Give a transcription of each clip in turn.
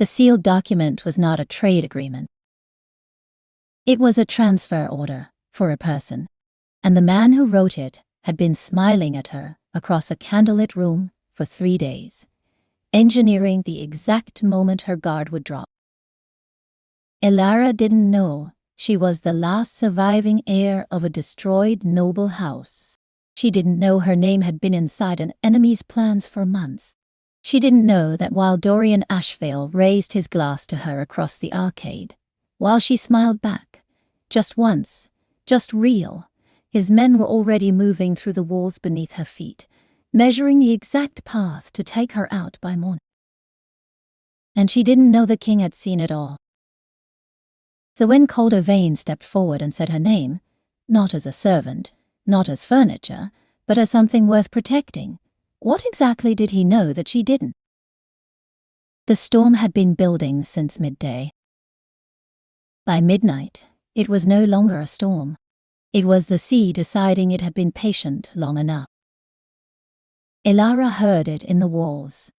The sealed document was not a trade agreement. It was a transfer order for a person, and the man who wrote it had been smiling at her across a candlelit room for 3 days, engineering the exact moment her guard would drop. Elara didn't know she was the last surviving heir of a destroyed noble house. She didn't know her name had been inside an enemy's plans for months. She didn't know that while Dorian Ashvale raised his glass to her across the arcade, while she smiled back, just once, just real, his men were already moving through the walls beneath her feet, measuring the exact path to take her out by morning. And she didn't know the king had seen it all. So when Calder Vane stepped forward and said her name, not as a servant, not as furniture, but as something worth protecting, what exactly did he know that she didn't? The storm had been building since midday. By midnight, it was no longer a storm. It was the sea deciding it had been patient long enough. Elara heard it in the walls,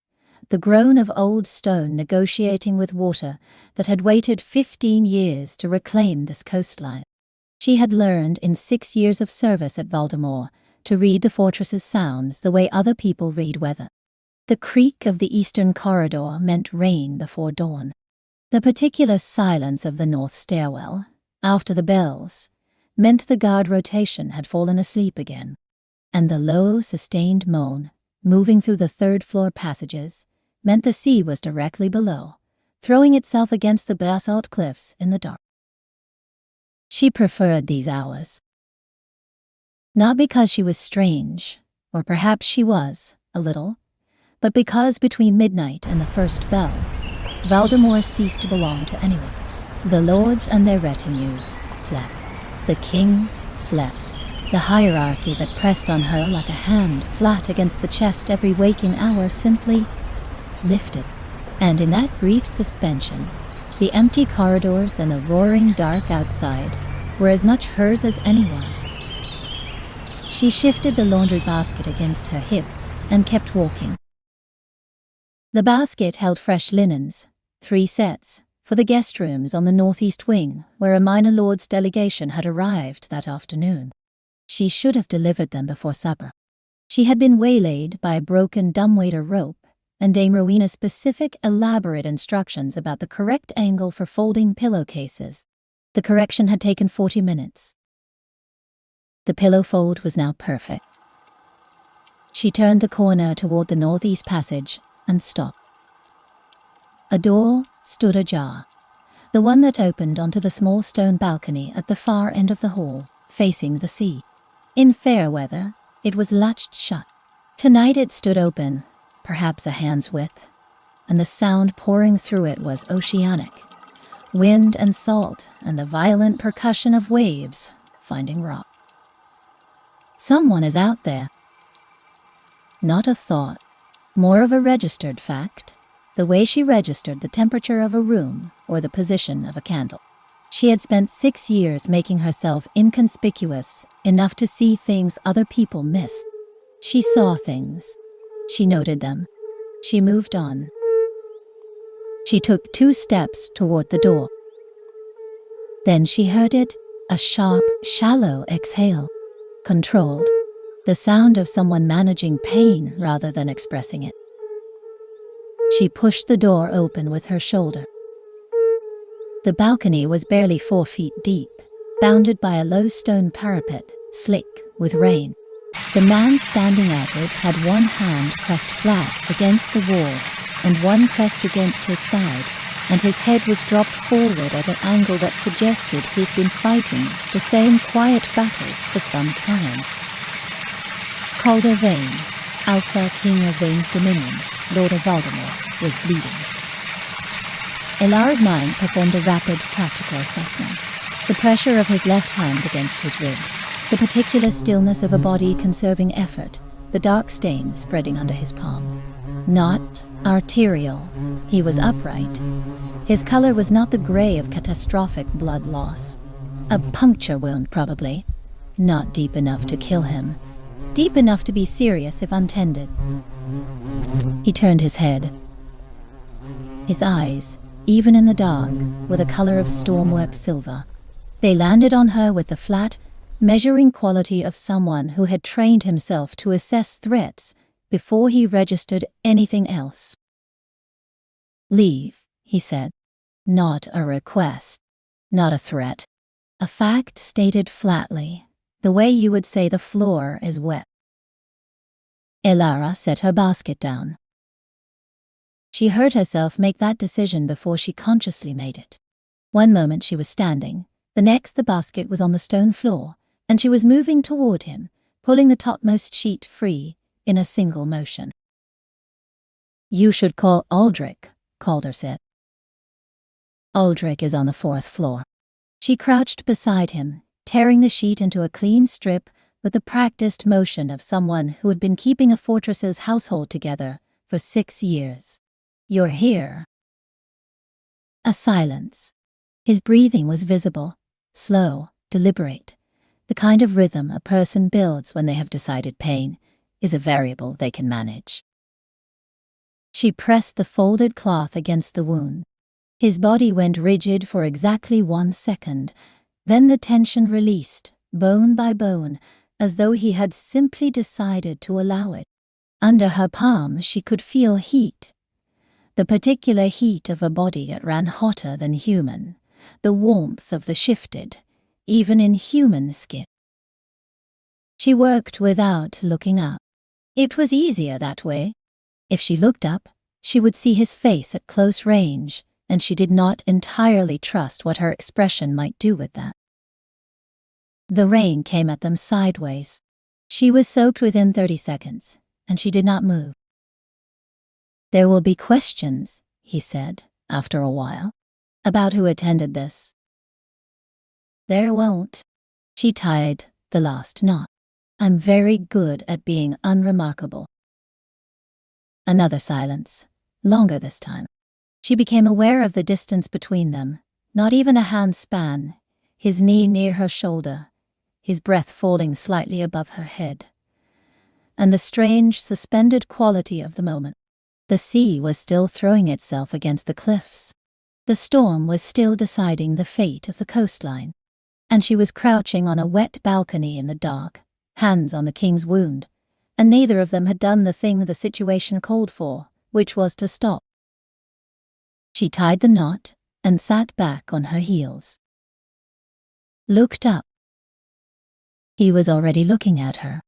the groan of old stone negotiating with water that had waited 15 years to reclaim this coastline. She had learned in 6 years of service at Valdemar to read the fortress's sounds the way other people read weather. The creak of the eastern corridor meant rain before dawn. The particular silence of the north stairwell, after the bells, meant the guard rotation had fallen asleep again, and the low, sustained moan, moving through the third-floor passages, meant the sea was directly below, throwing itself against the basalt cliffs in the dark. She preferred these hours. Not because she was strange, or perhaps she was, a little, but because between midnight and the first bell, Valdemar ceased to belong to anyone. The lords and their retinues slept. The king slept. The hierarchy that pressed on her like a hand flat against the chest every waking hour simply lifted. And in that brief suspension, the empty corridors and the roaring dark outside were as much hers as anyone. She shifted the laundry basket against her hip and kept walking. The basket held fresh linens, 3 sets, for the guest rooms on the northeast wing where a minor lord's delegation had arrived that afternoon. She should have delivered them before supper. She had been waylaid by a broken dumbwaiter rope and Dame Rowena's specific, elaborate instructions about the correct angle for folding pillowcases. The correction had taken 40 minutes. The pillow fold was now perfect. She turned the corner toward the northeast passage and stopped. A door stood ajar, the one that opened onto the small stone balcony at the far end of the hall, facing the sea. In fair weather, it was latched shut. Tonight it stood open, perhaps a hand's width, and the sound pouring through it was oceanic, wind and salt and the violent percussion of waves finding rock. Someone is out there. Not a thought, more of a registered fact, the way she registered the temperature of a room or the position of a candle. She had spent 6 years making herself inconspicuous enough to see things other people missed. She saw things. She noted them. She moved on. She took 2 steps toward the door. Then she heard it, a sharp, shallow exhale. Controlled. The sound of someone managing pain rather than expressing it. She pushed the door open with her shoulder. The balcony was barely 4 feet deep, bounded by a low stone parapet, slick with rain. The man standing at it had one hand pressed flat against the wall and one pressed against his side, and his head was dropped forward at an angle that suggested he'd been fighting the same quiet battle for some time. Calder Vane, Alpha King of Vane's Dominion, Lord of Valdemar, was bleeding. Elara's mind performed a rapid, practical assessment. The pressure of his left hand against his ribs, the particular stillness of a body conserving effort, the dark stain spreading under his palm. Not arterial. He was upright. His color was not the gray of catastrophic blood loss. A puncture wound, probably. Not deep enough to kill him. Deep enough to be serious if untended. He turned his head. His eyes, even in the dark, were the color of stormwork silver. They landed on her with the flat, measuring quality of someone who had trained himself to assess threats before he registered anything else. "Leave," he said. Not a request, not a threat. A fact stated flatly, the way you would say the floor is wet. Elara set her basket down. She heard herself make that decision before she consciously made it. One moment she was standing, the next the basket was on the stone floor, and she was moving toward him, pulling the topmost sheet free in a single motion. "You should call Aldrich," Calder said. "Aldrich is on the 4th floor." She crouched beside him, tearing the sheet into a clean strip with the practiced motion of someone who had been keeping a fortress's household together for 6 years. "You're here." A silence. His breathing was visible, slow, deliberate, the kind of rhythm a person builds when they have decided pain is a variable they can manage. She pressed the folded cloth against the wound. His body went rigid for exactly 1 second, then the tension released, bone by bone, as though he had simply decided to allow it. Under her palm she could feel heat, the particular heat of a body that ran hotter than human, the warmth of the shifted, even inhuman skin. She worked without looking up. It was easier that way. If she looked up, she would see his face at close range, and she did not entirely trust what her expression might do with that. The rain came at them sideways. She was soaked within 30 seconds, and she did not move. "There will be questions," he said, after a while, "about who attended this." "There won't." She tied the last knot. "I'm very good at being unremarkable." Another silence, longer this time. She became aware of the distance between them, not even a hand span, his knee near her shoulder, his breath falling slightly above her head. And the strange, suspended quality of the moment. The sea was still throwing itself against the cliffs. The storm was still deciding the fate of the coastline. And she was crouching on a wet balcony in the dark, hands on the king's wound, and neither of them had done the thing the situation called for, which was to stop. She tied the knot and sat back on her heels. Looked up. He was already looking at her.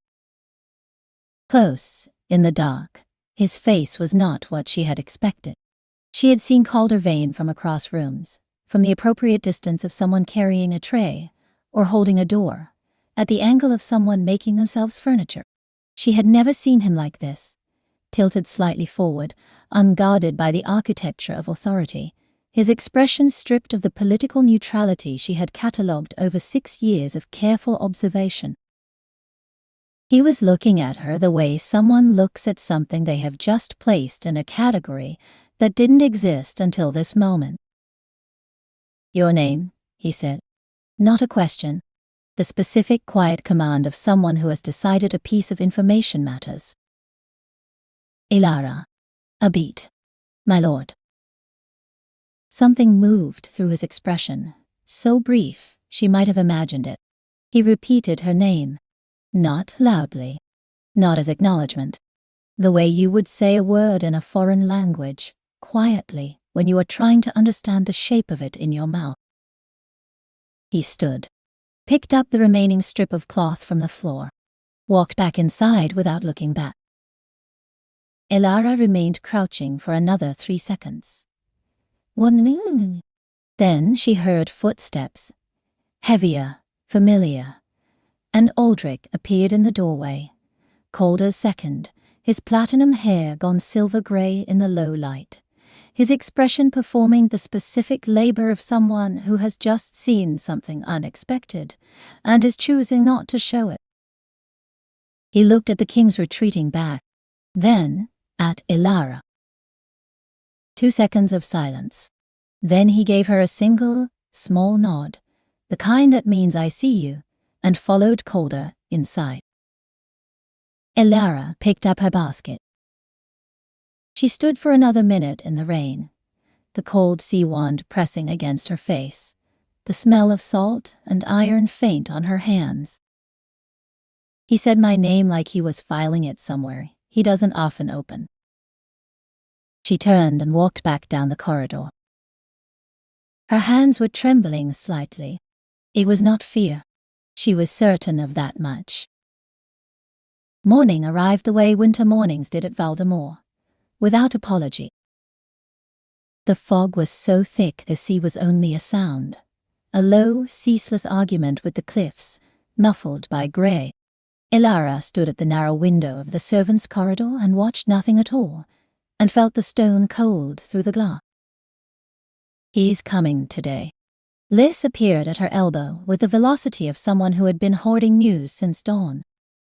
Close, in the dark, his face was not what she had expected. She had seen Calder Vane from across rooms, from the appropriate distance of someone carrying a tray or holding a door, at the angle of someone making themselves furniture. She had never seen him like this, tilted slightly forward, unguarded by the architecture of authority, his expression stripped of the political neutrality she had catalogued over 6 years of careful observation. He was looking at her the way someone looks at something they have just placed in a category that didn't exist until this moment. "Your name," he said. Not a question. The specific, quiet command of someone who has decided a piece of information matters. "Elara. A beat. My lord." Something moved through his expression, so brief she might have imagined it. He repeated her name, not loudly, not as acknowledgement, the way you would say a word in a foreign language, quietly, when you are trying to understand the shape of it in your mouth. He stood, picked up the remaining strip of cloth from the floor, walked back inside without looking back. Elara remained crouching for another 3 seconds. Then she heard footsteps, heavier, familiar, and Aldrich appeared in the doorway, Calder's second, his platinum hair gone silver-grey in the low light, his expression performing the specific labor of someone who has just seen something unexpected and is choosing not to show it. He looked at the king's retreating back, then at Elara. 2 seconds of silence. Then he gave her a single, small nod, the kind that means "I see you," and followed Calder inside. Elara picked up her basket. She stood for another minute in the rain, the cold sea wand pressing against her face, the smell of salt and iron faint on her hands. He said my name like he was filing it somewhere he doesn't often open. She turned and walked back down the corridor. Her hands were trembling slightly. It was not fear. She was certain of that much. Morning arrived the way winter mornings did at Valdemar, without apology. The fog was so thick the sea was only a sound, a low, ceaseless argument with the cliffs, muffled by grey. Elara stood at the narrow window of the servants' corridor and watched nothing at all, and felt the stone cold through the glass. He's coming today. Liz appeared at her elbow with the velocity of someone who had been hoarding news since dawn.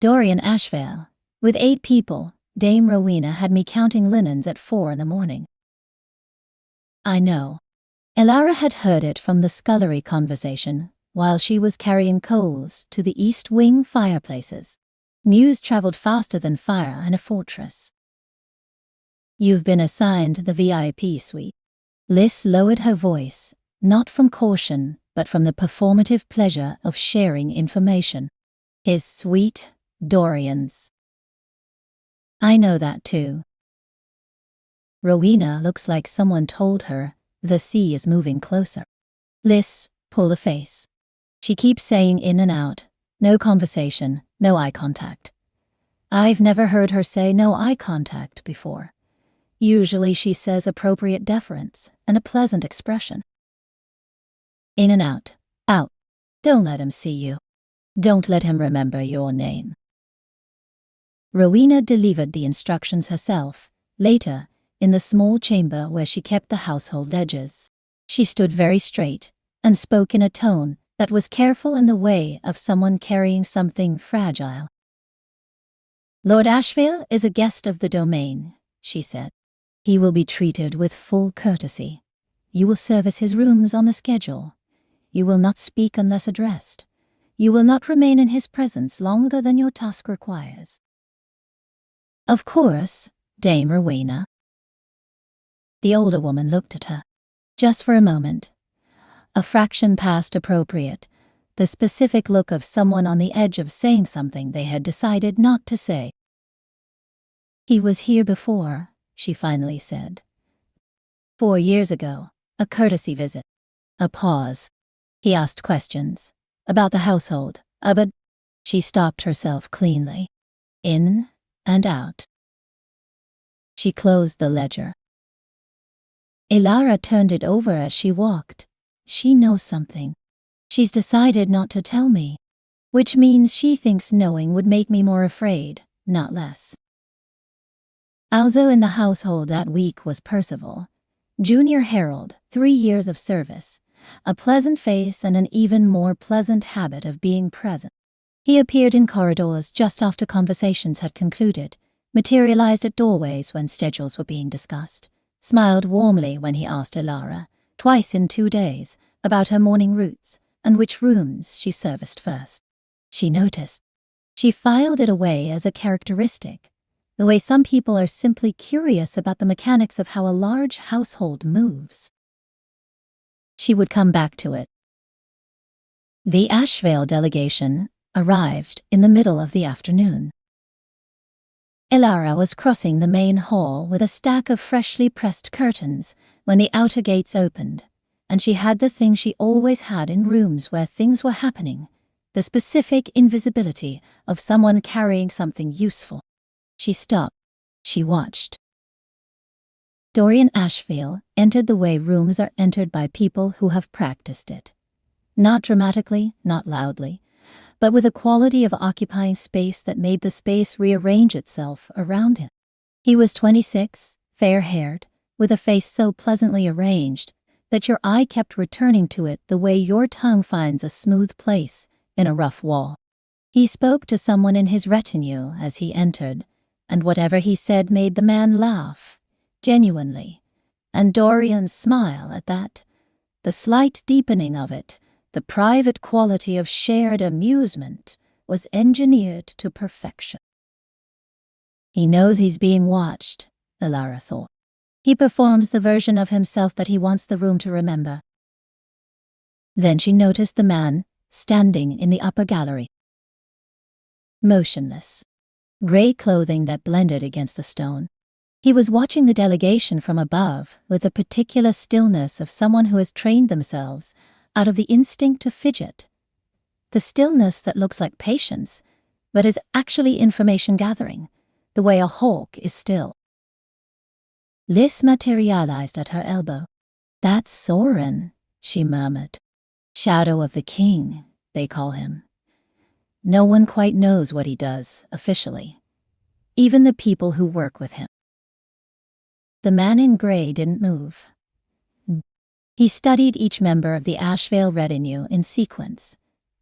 Dorian Ashvale, with 8 people, Dame Rowena had me counting linens at 4 in the morning. I know. Elara had heard it from the scullery conversation while she was carrying coals to the East Wing fireplaces. News traveled faster than fire in a fortress. You've been assigned the VIP suite. Liz lowered her voice, not from caution, but from the performative pleasure of sharing information. His suite, Dorian's. I know that too. Rowena looks like someone told her the sea is moving closer. Liz pulled a face. She keeps saying in and out, no conversation, no eye contact. I've never heard her say no eye contact before. Usually she says appropriate deference and a pleasant expression. In and out, out. Don't let him see you. Don't let him remember your name. Rowena delivered the instructions herself, later, in the small chamber where she kept the household ledgers. She stood very straight and spoke in a tone that was careful in the way of someone carrying something fragile. Lord Ashvale is a guest of the domain, she said. He will be treated with full courtesy. You will service his rooms on the schedule. You will not speak unless addressed. You will not remain in his presence longer than your task requires. Of course, Dame Rowena. The older woman looked at her. Just for a moment. A fraction past appropriate, the specific look of someone on the edge of saying something they had decided not to say. He was here before, she finally said. 4 years ago, a courtesy visit. A pause. He asked questions. About the household, but she stopped herself cleanly. In and out. She closed the ledger. Elara turned it over as she walked. She knows something. She's decided not to tell me, which means she thinks knowing would make me more afraid, not less. Also in the household that week was Percival, Junior Herald, 3 years of service, a pleasant face and an even more pleasant habit of being present. He appeared in corridors just after conversations had concluded, materialized at doorways when schedules were being discussed, smiled warmly when he asked Elara, twice in 2 days, about her morning routes and which rooms she serviced first. She noticed. She filed it away as a characteristic, the way some people are simply curious about the mechanics of how a large household moves. She would come back to it. The Ashvale delegation arrived in the middle of the afternoon. Elara was crossing the main hall with a stack of freshly pressed curtains when the outer gates opened, and she had the thing she always had in rooms where things were happening, the specific invisibility of someone carrying something useful. She stopped. She watched. Dorian Ashvale entered the way rooms are entered by people who have practiced it. Not dramatically, not loudly, but with a quality of occupying space that made the space rearrange itself around him. He was 26, fair-haired, with a face so pleasantly arranged that your eye kept returning to it the way your tongue finds a smooth place in a rough wall. He spoke to someone in his retinue as he entered, and whatever he said made the man laugh, genuinely, and Dorian's smile at that, the slight deepening of it, the private quality of shared amusement, was engineered to perfection. He knows he's being watched, Elara thought. He performs the version of himself that he wants the room to remember. Then she noticed the man standing in the upper gallery. Motionless. Grey clothing that blended against the stone. He was watching the delegation from above with the particular stillness of someone who has trained themselves out of the instinct to fidget. The stillness that looks like patience, but is actually information gathering, the way a hawk is still. Lys materialized at her elbow. "That's Soren," she murmured. "Shadow of the King, they call him. No one quite knows what he does, officially. Even the people who work with him." The man in grey didn't move. He studied each member of the Ashvale retinue in sequence,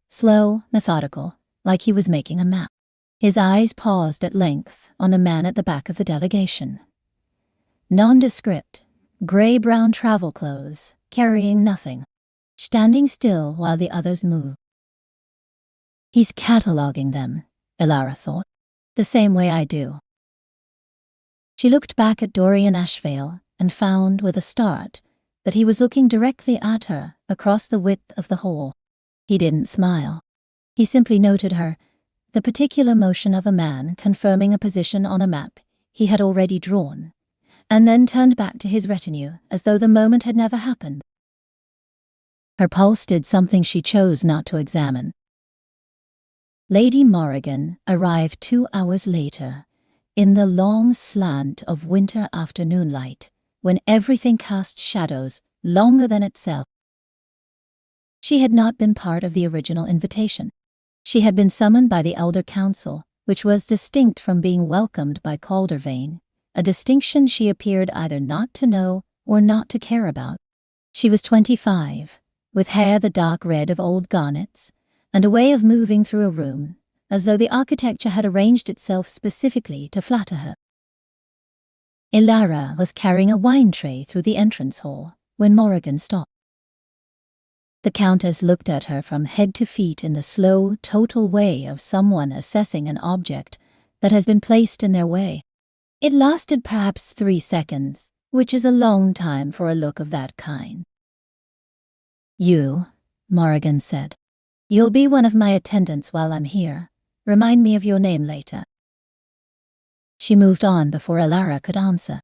slow, methodical, like he was making a map. His eyes paused at length on a man at the back of the delegation. Nondescript, grey-brown travel clothes, carrying nothing, standing still while the others moved. He's cataloguing them, Elara thought, the same way I do. She looked back at Dorian Ashvale and found, with a start, that he was looking directly at her across the width of the hall. He didn't smile. He simply noted her, the particular motion of a man confirming a position on a map he had already drawn, and then turned back to his retinue as though the moment had never happened. Her pulse did something she chose not to examine. Lady Morrigan arrived 2 hours later, in the long slant of winter afternoon light, when everything cast shadows longer than itself. She had not been part of the original invitation. She had been summoned by the Elder Council, which was distinct from being welcomed by Caldervane, a distinction she appeared either not to know or not to care about. She was 25, with hair the dark red of old garnets, and a way of moving through a room, as though the architecture had arranged itself specifically to flatter her. Elara was carrying a wine tray through the entrance hall when Morrigan stopped. The Countess looked at her from head to feet in the slow, total way of someone assessing an object that has been placed in their way. It lasted perhaps 3 seconds, which is a long time for a look of that kind. "You," Morrigan said. "You'll be one of my attendants while I'm here. Remind me of your name later." She moved on before Elara could answer.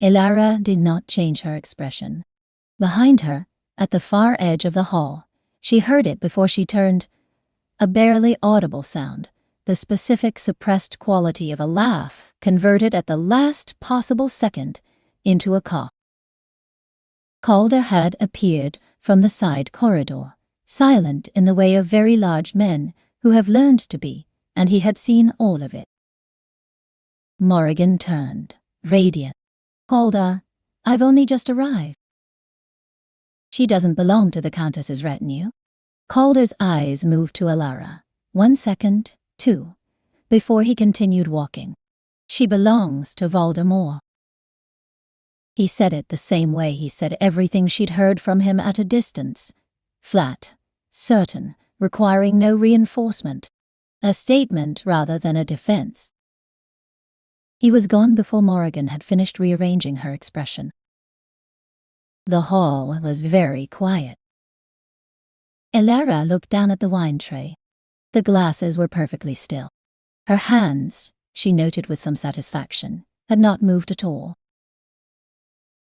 Elara did not change her expression. Behind her, at the far edge of the hall, she heard it before she turned. A barely audible sound, the specific suppressed quality of a laugh converted at the last possible second into a cough. Calder had appeared from the side corridor, silent in the way of very large men who have learned to be, and he had seen all of it. Morrigan turned, radiant. "Calder, I've only just arrived." "She doesn't belong to the Countess's retinue." Calder's eyes moved to Elara. 1 second, 2, before he continued walking. "She belongs to Voldemort." He said it the same way he said everything she'd heard from him at a distance. Flat, certain, requiring no reinforcement. A statement rather than a defense. He was gone before Morrigan had finished rearranging her expression. The hall was very quiet. Elara looked down at the wine tray. The glasses were perfectly still. Her hands, she noted with some satisfaction, had not moved at all.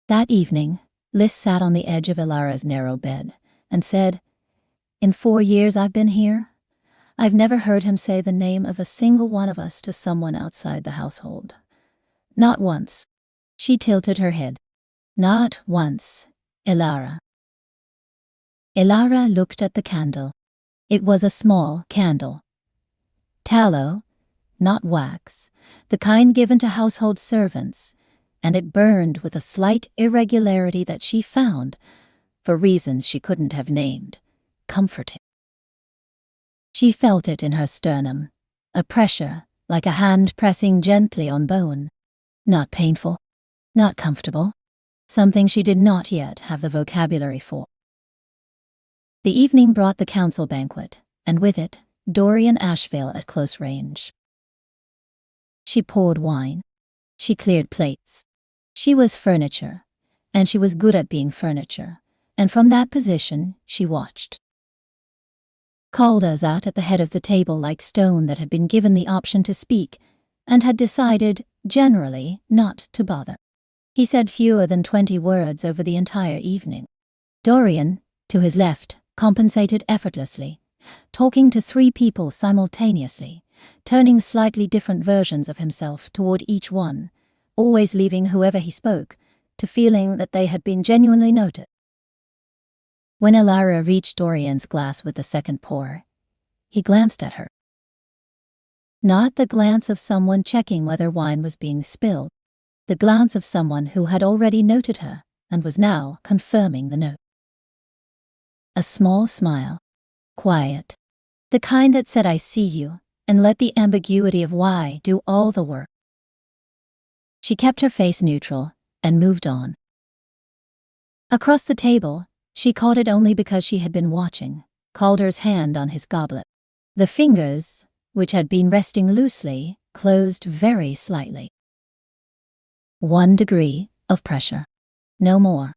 That evening, Lys sat on the edge of Elara's narrow bed and said, "In 4 years I've been here, I've never heard him say the name of a single one of us to someone outside the household. Not once." She tilted her head. "Not once, Elara." Elara looked at the candle. It was a small candle. Tallow, not wax, the kind given to household servants, and it burned with a slight irregularity that she found, for reasons she couldn't have named, comforting. She felt it in her sternum, a pressure like a hand pressing gently on bone. Not painful, not comfortable, something she did not yet have the vocabulary for. The evening brought the council banquet, and with it, Dorian Ashvale at close range. She poured wine. She cleared plates. She was furniture, and she was good at being furniture, and from that position she watched. Calder sat at the head of the table like stone that had been given the option to speak, and had decided, generally, not to bother. He said fewer than 20 words over the entire evening. Dorian, to his left, compensated effortlessly, talking to 3 people simultaneously, turning slightly different versions of himself toward each one, always leaving whoever he spoke to feeling that they had been genuinely noted. When Elara reached Dorian's glass with the second pour, he glanced at her. Not the glance of someone checking whether wine was being spilled, the glance of someone who had already noted her and was now confirming the note. A small smile, quiet, the kind that said, "I see you," and let the ambiguity of why do all the work. She kept her face neutral and moved on. Across the table, she caught it only because she had been watching, Calder's hand on his goblet. The fingers, which had been resting loosely, closed very slightly. 1 degree of pressure. No more.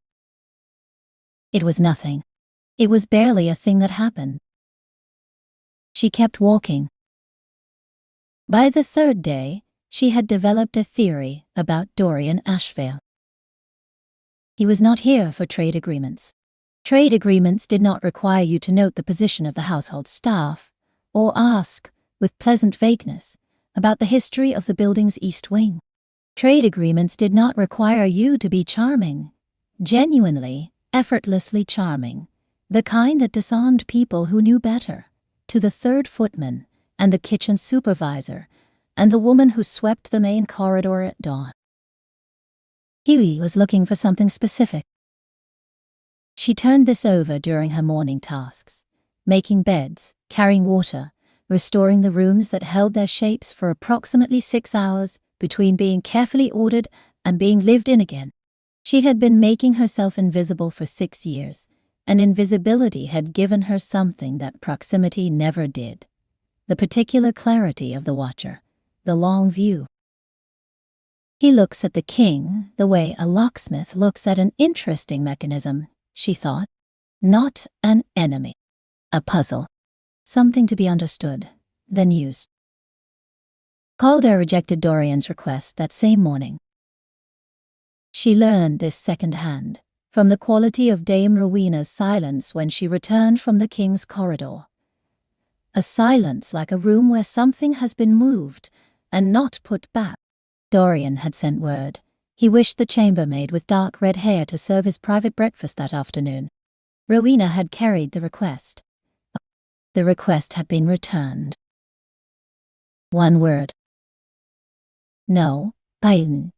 It was nothing. It was barely a thing that happened. She kept walking. By the 3rd day, she had developed a theory about Dorian Ashvale. He was not here for trade agreements. Trade agreements did not require you to note the position of the household staff, or ask, with pleasant vagueness, about the history of the building's east wing. Trade agreements did not require you to be charming, genuinely, effortlessly charming, the kind that disarmed people who knew better, to the 3rd footman and the kitchen supervisor and the woman who swept the main corridor at dawn. Hughie was looking for something specific. She turned this over during her morning tasks, making beds, carrying water, restoring the rooms that held their shapes for approximately 6 hours between being carefully ordered and being lived in again. She had been making herself invisible for 6 years, and invisibility had given her something that proximity never did: the particular clarity of the watcher, the long view. He looks at the king the way a locksmith looks at an interesting mechanism, she thought. Not an enemy. A puzzle. Something to be understood, then used. Calder rejected Dorian's request that same morning. She learned this second-hand, from the quality of Dame Rowena's silence when she returned from the king's corridor. A silence like a room where something has been moved and not put back. Dorian had sent word. He wished the chambermaid with dark red hair to serve his private breakfast that afternoon. Rowena had carried the request. The request had been returned. 1 word. No, Pain.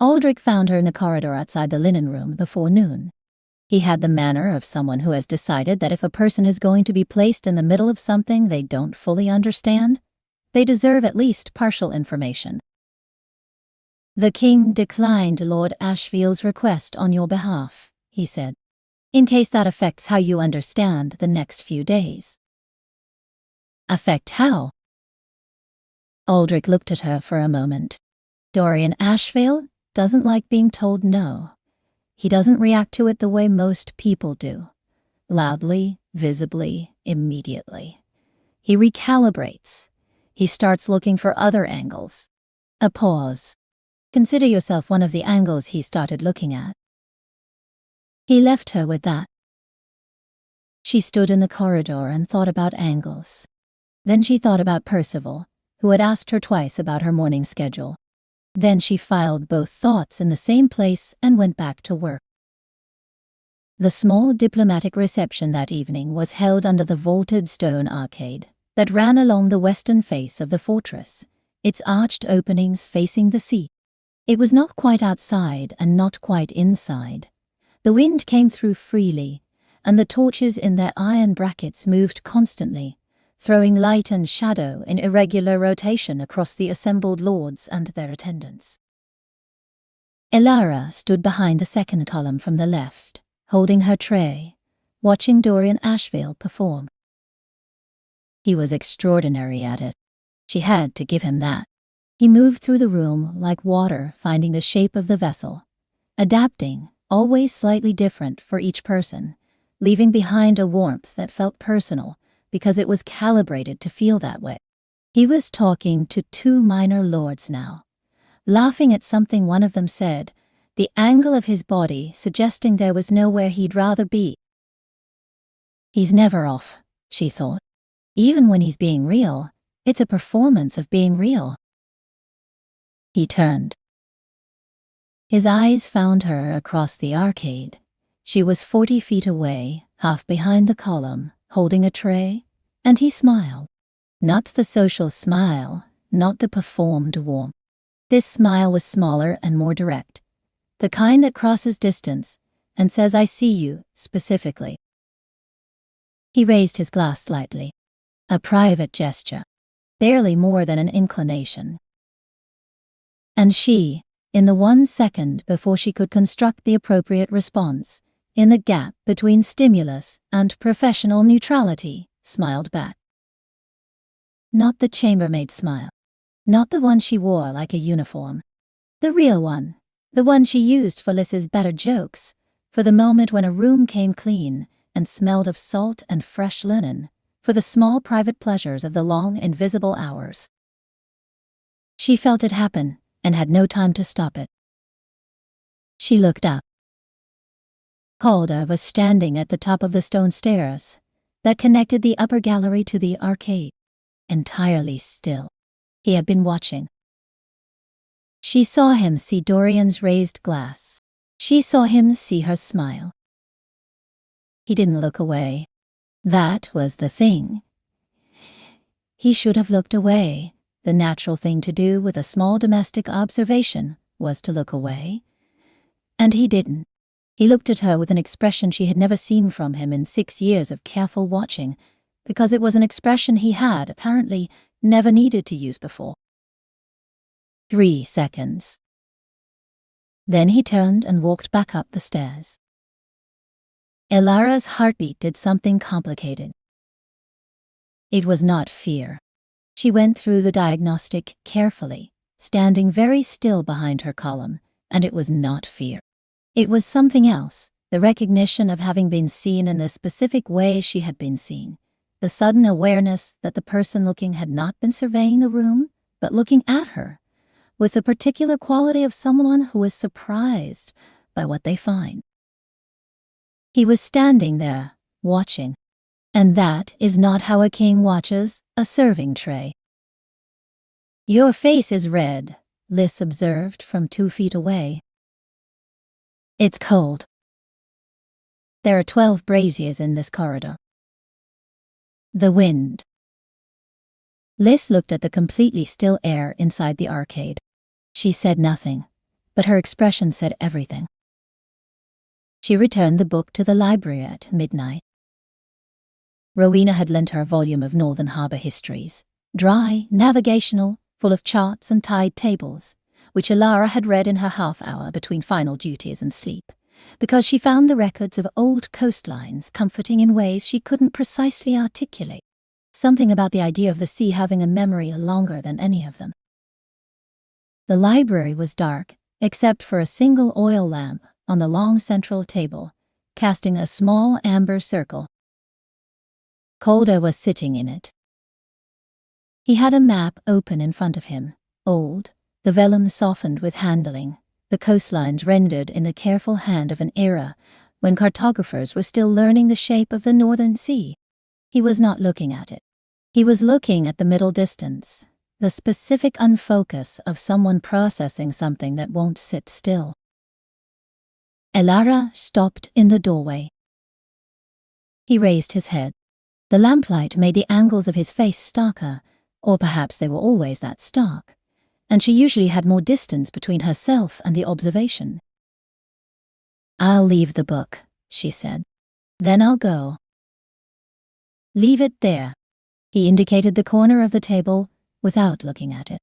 Aldrich found her in the corridor outside the linen room before noon. He had the manner of someone who has decided that if a person is going to be placed in the middle of something they don't fully understand, they deserve at least partial information. "The king declined Lord Ashvale's request on your behalf," he said, "in case that affects how you understand the next few days." Affect how? Aldrich looked at her for a moment. Dorian Ashvale doesn't like being told no. He doesn't react to it the way most people do. Loudly, visibly, immediately. He recalibrates. He starts looking for other angles. A pause. Consider yourself one of the angles he started looking at. He left her with that. She stood in the corridor and thought about angles. Then she thought about Percival, who had asked her twice about her morning schedule. Then she filed both thoughts in the same place and went back to work. The small diplomatic reception that evening was held under the vaulted stone arcade that ran along the western face of the fortress, its arched openings facing the sea. It was not quite outside and not quite inside. The wind came through freely, and the torches in their iron brackets moved constantly, throwing light and shadow in irregular rotation across the assembled lords and their attendants. Elara stood behind the second column from the left, holding her tray, watching Dorian Ashvale perform. He was extraordinary at it. She had to give him that. He moved through the room like water finding the shape of the vessel, adapting, always slightly different for each person, leaving behind a warmth that felt personal because it was calibrated to feel that way. He was talking to two minor lords now, laughing at something one of them said, the angle of his body suggesting there was nowhere he'd rather be. He's never off, she thought. Even when he's being real, it's a performance of being real. He turned. His eyes found her across the arcade. She was 40 feet away, half behind the column, holding a tray, and he smiled. Not the social smile, not the performed warmth. This smile was smaller and more direct, the kind that crosses distance and says, "I see you," specifically. He raised his glass slightly, a private gesture, barely more than an inclination. And she, in the 1 second before she could construct the appropriate response, in the gap between stimulus and professional neutrality, smiled back. Not the chambermaid smile, not the one she wore like a uniform. The real one, the one she used for Liss's better jokes, for the moment when a room came clean and smelled of salt and fresh linen, for the small private pleasures of the long invisible hours. She felt it happen and had no time to stop it. She looked up. Calder was standing at the top of the stone stairs that connected the upper gallery to the arcade, entirely still. He had been watching. She saw him see Dorian's raised glass. She saw him see her smile. He didn't look away. That was the thing. He should have looked away. The natural thing to do with a small domestic observation was to look away. And he didn't. He looked at her with an expression she had never seen from him in 6 years of careful watching, because it was an expression he had, apparently, never needed to use before. 3 seconds. Then he turned and walked back up the stairs. Elara's heartbeat did something complicated. It was not fear. She went through the diagnostic carefully, standing very still behind her column, and it was not fear. It was something else, the recognition of having been seen in the specific way she had been seen, the sudden awareness that the person looking had not been surveying the room, but looking at her, with the particular quality of someone who is surprised by what they find. He was standing there, watching, and that is not how a king watches a serving tray. "Your face is red," Liss observed from 2 feet away. "It's cold. There are 12 braziers in this corridor." The wind. Liss looked at the completely still air inside the arcade. She said nothing, but her expression said everything. She returned the book to the library at midnight. Rowena had lent her a volume of Northern Harbor histories, dry, navigational, full of charts and tide tables, which Elara had read in her half-hour between final duties and sleep, because she found the records of old coastlines comforting in ways she couldn't precisely articulate. Something about the idea of the sea having a memory longer than any of them. The library was dark, except for a single oil lamp on the long central table, casting a small amber circle. Calder was sitting in it. He had a map open in front of him, old, the vellum softened with handling, the coastlines rendered in the careful hand of an era when cartographers were still learning the shape of the Northern Sea. He was not looking at it. He was looking at the middle distance, the specific unfocus of someone processing something that won't sit still. Elara stopped in the doorway. He raised his head. The lamplight made the angles of his face starker, or perhaps they were always that stark, and she usually had more distance between herself and the observation. "I'll leave the book," she said. "Then I'll go." "Leave it there." He indicated the corner of the table without looking at it.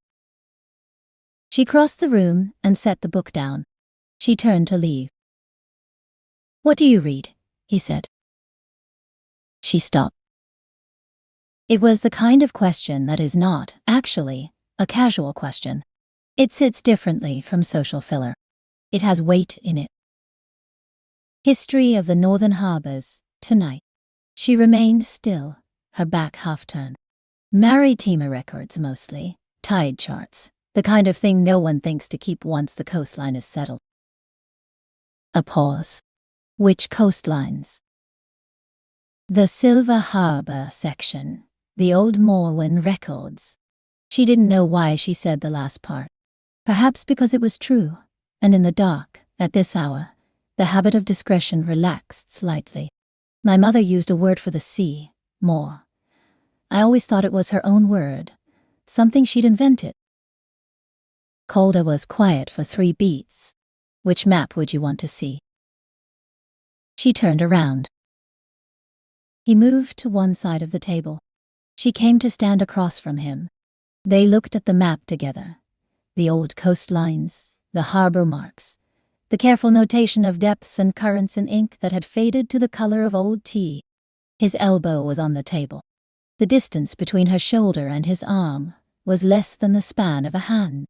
She crossed the room and set the book down. She turned to leave. "What do you read?" he said. She stopped. It was the kind of question that is not, actually, A casual question. It sits differently from social filler. It has weight in it. History of the Northern Harbors, tonight. She remained still, her back half-turned. Maritima records mostly, tide charts, the kind of thing no one thinks to keep once the coastline is settled. A pause. Which coastlines? The Silver Harbor section, the old Morwen records. She didn't know why she said the last part. Perhaps because it was true, and in the dark, at this hour, the habit of discretion relaxed slightly. My mother used a word for the sea, more. I always thought it was her own word, something she'd invented. Calder was quiet for 3 beats. Which map would you want to see? She turned around. He moved to one side of the table. She came to stand across from him. They looked at the map together. The old coastlines, the harbor marks, the careful notation of depths and currents in ink that had faded to the color of old tea. His elbow was on the table. The distance between her shoulder and his arm was less than the span of a hand.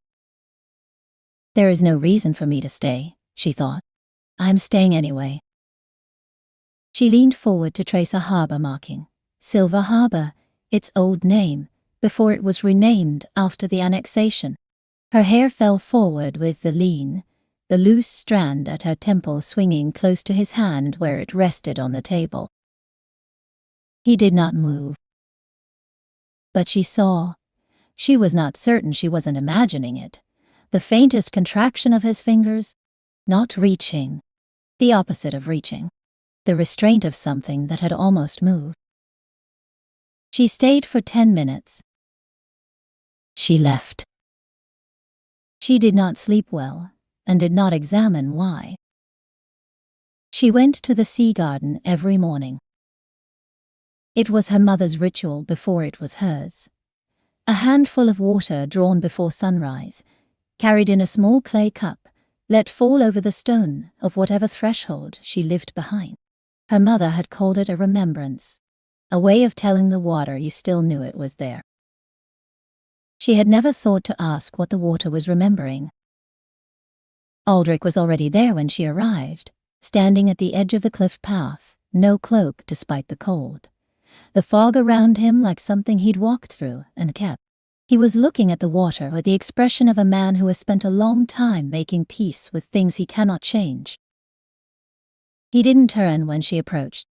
There is no reason for me to stay, she thought. I'm staying anyway. She leaned forward to trace a harbor marking. Silver Harbor, its old name, before it was renamed after the annexation. Her hair fell forward with the loose strand at her temple swinging close to his hand where it rested on the table. He did not move. But she saw. She was not certain she wasn't imagining it. The faintest contraction of his fingers. Not reaching. The opposite of reaching. The restraint of something that had almost moved. She stayed for 10 minutes. She left. She did not sleep well, and did not examine why. She went to the sea garden every morning. It was her mother's ritual before it was hers. A handful of water drawn before sunrise, carried in a small clay cup, let fall over the stone of whatever threshold she lived behind. Her mother had called it a remembrance, a way of telling the water you still knew it was there. She had never thought to ask what the water was remembering. Aldrich was already there when she arrived, standing at the edge of the cliff path, no cloak despite the cold. The fog around him like something he'd walked through and kept. He was looking at the water with the expression of a man who has spent a long time making peace with things he cannot change. He didn't turn when she approached.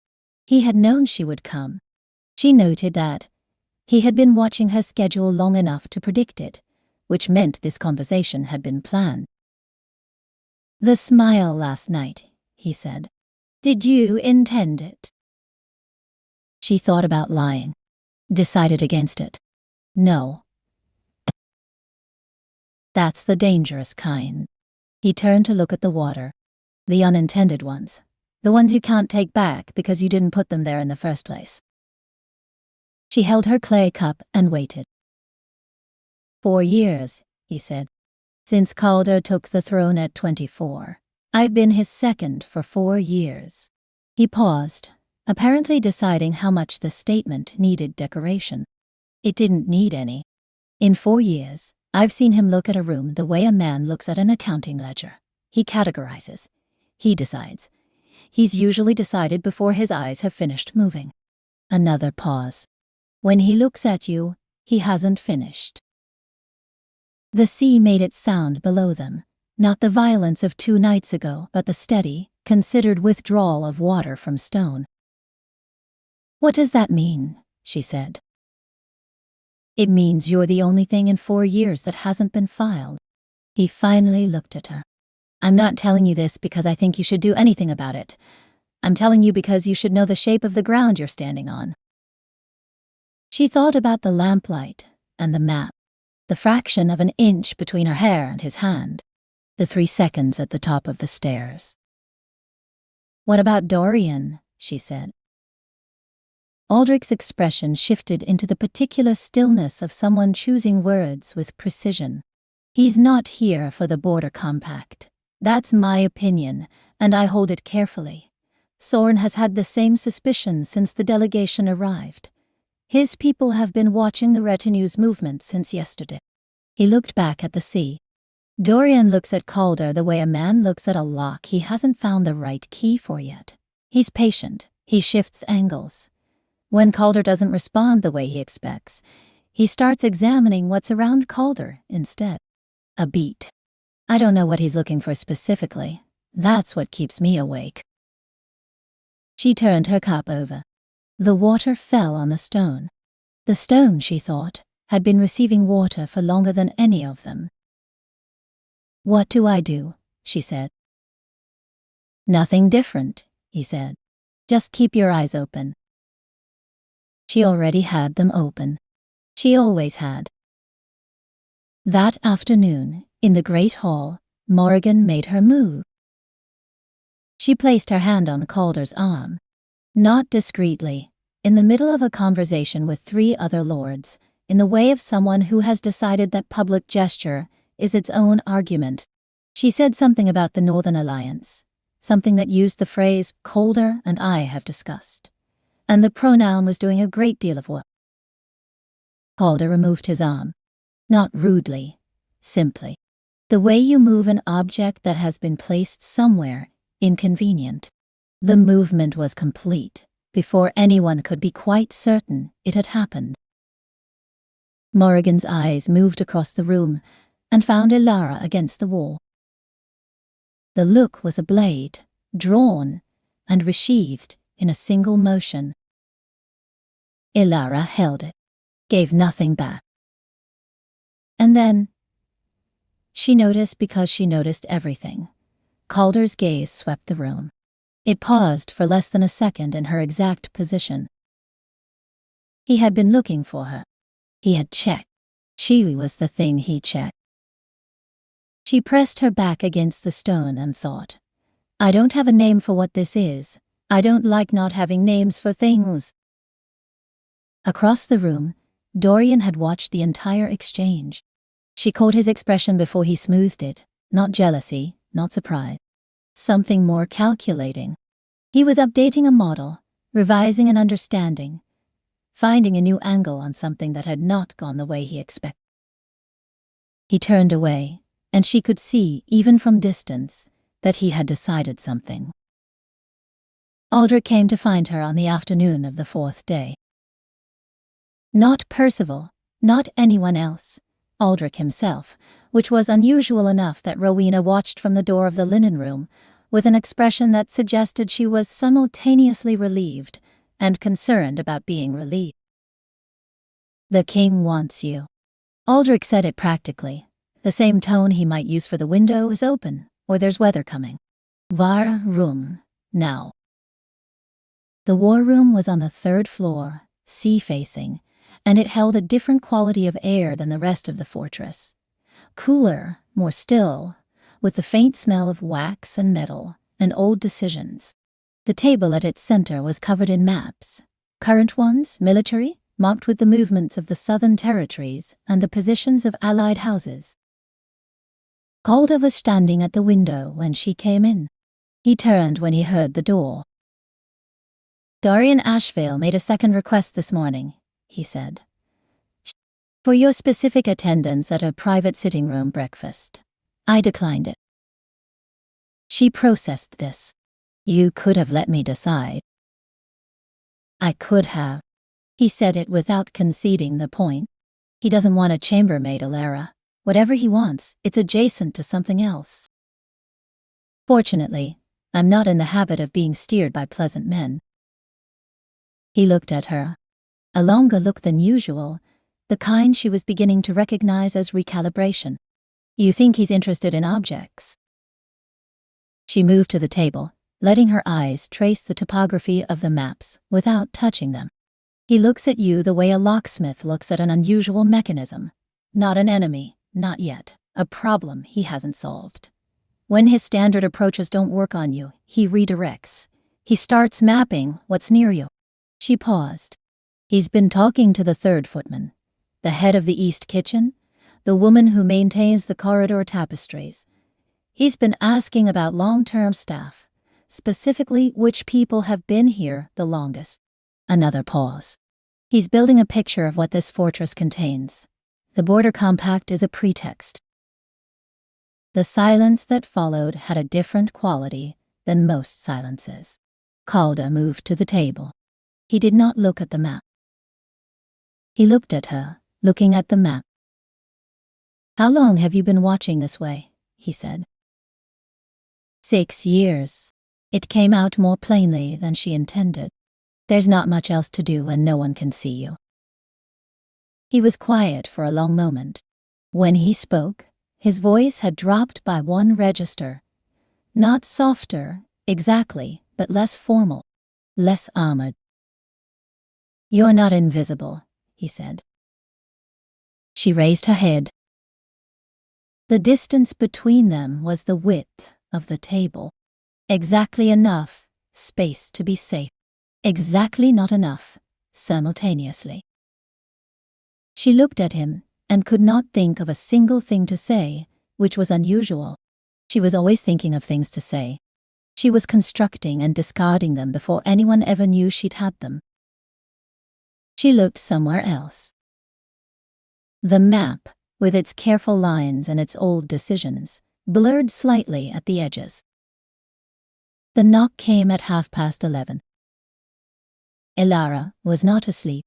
He had known she would come. She noted that. He had been watching her schedule long enough to predict it, which meant this conversation had been planned. "The smile last night," he said. "Did you intend it?" She thought about lying. Decided against it. No. That's the dangerous kind. He turned to look at the water. The unintended ones. The ones you can't take back because you didn't put them there in the first place. She held her clay cup and waited. 4 years, he said. Since Calder took the throne at 24. I've been his second for 4 years. He paused, apparently deciding how much the statement needed decoration. It didn't need any. In 4 years, I've seen him look at a room the way a man looks at an accounting ledger. He categorizes. He decides. He's usually decided before his eyes have finished moving. Another pause. When he looks at you, he hasn't finished. The sea made its sound below them, not the violence of 2 nights ago, but the steady, considered withdrawal of water from stone. "What does that mean?" she said. "It means you're the only thing in 4 years that hasn't been filed." He finally looked at her. "I'm not telling you this because I think you should do anything about it. I'm telling you because you should know the shape of the ground you're standing on." She thought about the lamplight and the map, the fraction of an inch between her hair and his hand, the 3 seconds at the top of the stairs. "What about Dorian?" she said. Aldrich's expression shifted into the particular stillness of someone choosing words with precision. "He's not here for the border compact. That's my opinion, and I hold it carefully. Soren has had the same suspicion since the delegation arrived. His people have been watching the retinue's movement since yesterday. He looked back at the sea. Dorian looks at Calder the way a man looks at a lock he hasn't found the right key for yet. He's patient. He shifts angles. When Calder doesn't respond the way he expects, he starts examining what's around Calder instead. A beat. I don't know what he's looking for specifically. That's what keeps me awake. She turned her cup over. The water fell on the stone. The stone, she thought, had been receiving water for longer than any of them. What do I do? She said. Nothing different, he said. Just keep your eyes open. She already had them open. She always had. That afternoon, in the great hall, Morrigan made her move. She placed her hand on Calder's arm. Not discreetly, in the middle of a conversation with 3 other lords, in the way of someone who has decided that public gesture is its own argument. She said something about the Northern Alliance, something that used the phrase Calder and I have discussed, and the pronoun was doing a great deal of work. Calder removed his arm. Not rudely, simply. The way you move an object that has been placed somewhere inconvenient. The movement was complete, before anyone could be quite certain it had happened. Morrigan's eyes moved across the room and found Elara against the wall. The look was a blade, drawn and resheathed in a single motion. Elara held it, gave nothing back. And then, she noticed because she noticed everything. Calder's gaze swept the room. It paused for less than a second in her exact position. He had been looking for her. He had checked. She was the thing he checked. She pressed her back against the stone and thought, I don't have a name for what this is. I don't like not having names for things. Across the room, Dorian had watched the entire exchange. She caught his expression before he smoothed it, not jealousy, not surprise. Something more calculating. He was updating a model, revising an understanding, finding a new angle on something that had not gone the way he expected. He turned away, and she could see, even from distance, that he had decided something. Aldrich came to find her on the afternoon of the 4th day. Not Percival, not anyone else, Aldrich himself, which was unusual enough that Rowena watched from the door of the linen room with an expression that suggested she was simultaneously relieved and concerned about being relieved. The king wants you. Aldrich said it practically, the same tone he might use for the window is open or there's weather coming. Var room, now. The war room was on the 3rd floor, sea-facing, and it held a different quality of air than the rest of the fortress. Cooler, more still, with the faint smell of wax and metal and old decisions. The table at its center was covered in maps, current ones, military, marked with the movements of the southern territories and the positions of allied houses. Calder was standing at the window when she came in. He turned when he heard the door. Dorian Ashvale made a second request this morning, he said. For your specific attendance at a private sitting room breakfast. I declined it. She processed this. You could have let me decide. I could have. He said it without conceding the point. He doesn't want a chambermaid, Elara. Whatever he wants, it's adjacent to something else. Fortunately, I'm not in the habit of being steered by pleasant men. He looked at her. A longer look than usual, the kind she was beginning to recognize as recalibration. You think he's interested in objects? She moved to the table, letting her eyes trace the topography of the maps without touching them. He looks at you the way a locksmith looks at an unusual mechanism. Not an enemy, not yet. A problem he hasn't solved. When his standard approaches don't work on you, he redirects. He starts mapping what's near you. She paused. He's been talking to the 3rd footman, the head of the East Kitchen, the woman who maintains the corridor tapestries. He's been asking about long-term staff, specifically which people have been here the longest. Another pause. He's building a picture of what this fortress contains. The border compact is a pretext. The silence that followed had a different quality than most silences. Calder moved to the table. He did not look at the map. He looked at her, looking at the map. "How long have you been watching this way?" he said. 6 years. It came out more plainly than she intended. There's not much else to do when no one can see you. He was quiet for a long moment. When he spoke, his voice had dropped by one register. Not softer, exactly, but less formal, less armored. "You're not invisible," he said. She raised her head. The distance between them was the width of the table. Exactly enough space to be safe. Exactly not enough, simultaneously. She looked at him and could not think of a single thing to say, which was unusual. She was always thinking of things to say. She was constructing and discarding them before anyone ever knew she'd had them. She looked somewhere else. The map, with its careful lines and its old decisions, blurred slightly at the edges. The knock came at 11:30. Elara was not asleep.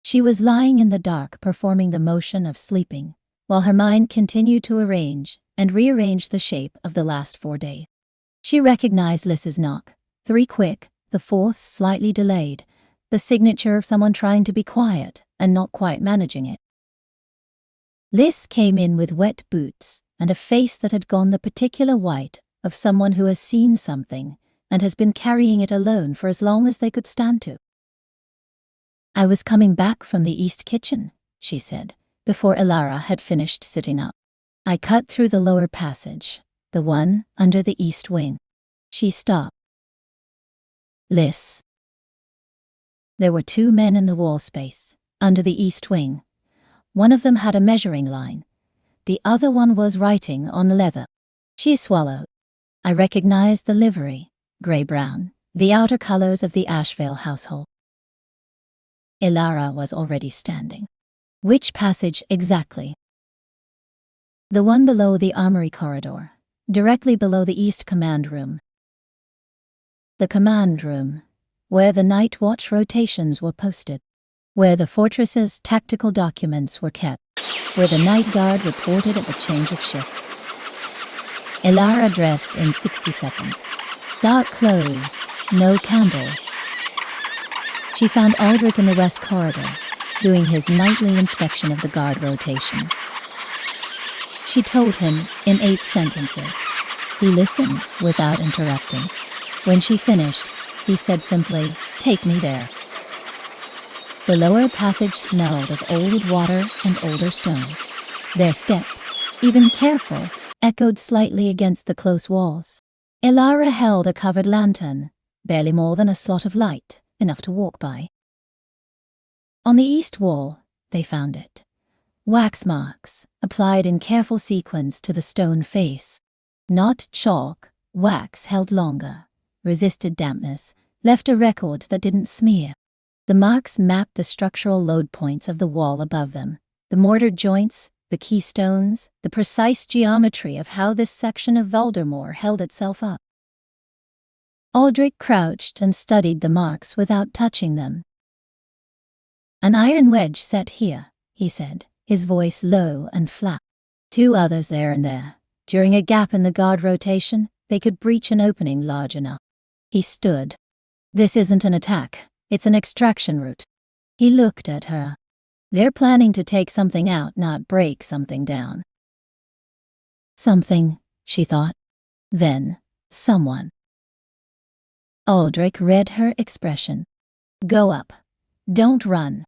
She was lying in the dark performing the motion of sleeping, while her mind continued to arrange and rearrange the shape of the last 4 days. She recognized Lys's knock, 3 quick, the 4th slightly delayed, the signature of someone trying to be quiet and not quite managing it. Lys came in with wet boots and a face that had gone the particular white of someone who has seen something and has been carrying it alone for as long as they could stand to. "I was coming back from the east kitchen," she said, before Elara had finished sitting up. "I cut through the lower passage, the one under the east wing." She stopped. "Lys." There were 2 men in the wall space, under the east wing. One of them had a measuring line. The other one was writing on leather. She swallowed. "I recognized the livery, grey-brown, the outer colors of the Ashvale household." Elara was already standing. "Which passage exactly?" "The one below the armory corridor, directly below the east command room." The command room, where the night watch rotations were posted, where the fortress's tactical documents were kept, where the night guard reported at the change of shift. Elara dressed in 60 seconds. Dark clothes, no candle. She found Aldrich in the west corridor, doing his nightly inspection of the guard rotation. She told him in 8 sentences. He listened without interrupting. When she finished, he said simply, "Take me there." The lower passage smelled of old water and older stone. Their steps, even careful, echoed slightly against the close walls. Elara held a covered lantern, barely more than a slot of light, enough to walk by. On the east wall, they found it. Wax marks, applied in careful sequence to the stone face. Not chalk, wax held longer, resisted dampness, left a record that didn't smear. The marks mapped the structural load points of the wall above them, the mortared joints, the keystones, the precise geometry of how this section of Voldemort held itself up. Aldrich crouched and studied the marks without touching them. "An iron wedge set here," he said, his voice low and flat. 2 others there and there. During a gap in the guard rotation, they could breach an opening large enough. He stood. "This isn't an attack. It's an extraction route." He looked at her. "They're planning to take something out, not break something down." Something, she thought. Then, someone. Aldrich read her expression. "Go up. Don't run."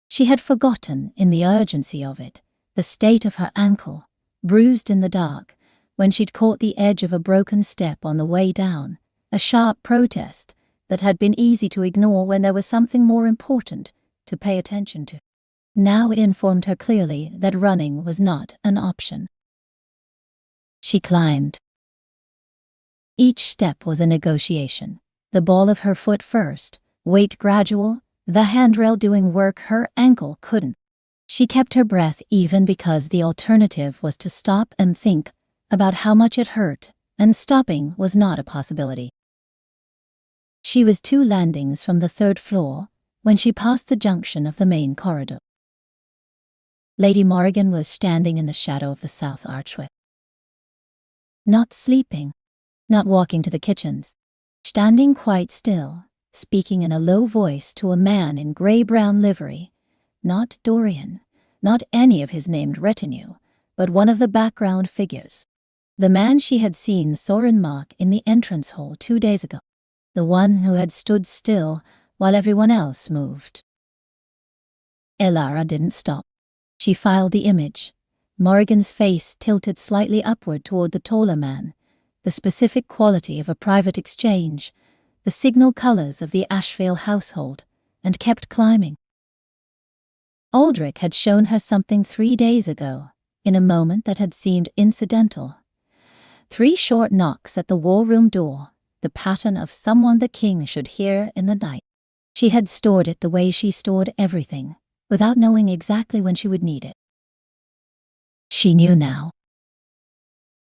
She had forgotten, in the urgency of it, the state of her ankle, bruised in the dark, when she'd caught the edge of a broken step on the way down, a sharp protest that had been easy to ignore when there was something more important to pay attention to. Now it informed her clearly that running was not an option. She climbed. Each step was a negotiation. The ball of her foot first, weight gradual, the handrail doing work her ankle couldn't. She kept her breath even because the alternative was to stop and think about how much it hurt, and stopping was not a possibility. She was 2 landings from the 3rd floor when she passed the junction of the main corridor. Lady Morrigan was standing in the shadow of the south archway. Not sleeping, not walking to the kitchens, standing quite still, speaking in a low voice to a man in grey-brown livery, not Dorian, not any of his named retinue, but one of the background figures. The man she had seen Soren Mach in the entrance hall 2 days ago. The one who had stood still while everyone else moved. Elara didn't stop. She filed the image. Morrigan's face tilted slightly upward toward the taller man, the specific quality of a private exchange, the signal colors of the Ashvale household, and kept climbing. Aldrich had shown her something 3 days ago, in a moment that had seemed incidental. 3 short knocks at the war room door, the pattern of someone the king should hear in the night. She had stored it the way she stored everything, without knowing exactly when she would need it. She knew now.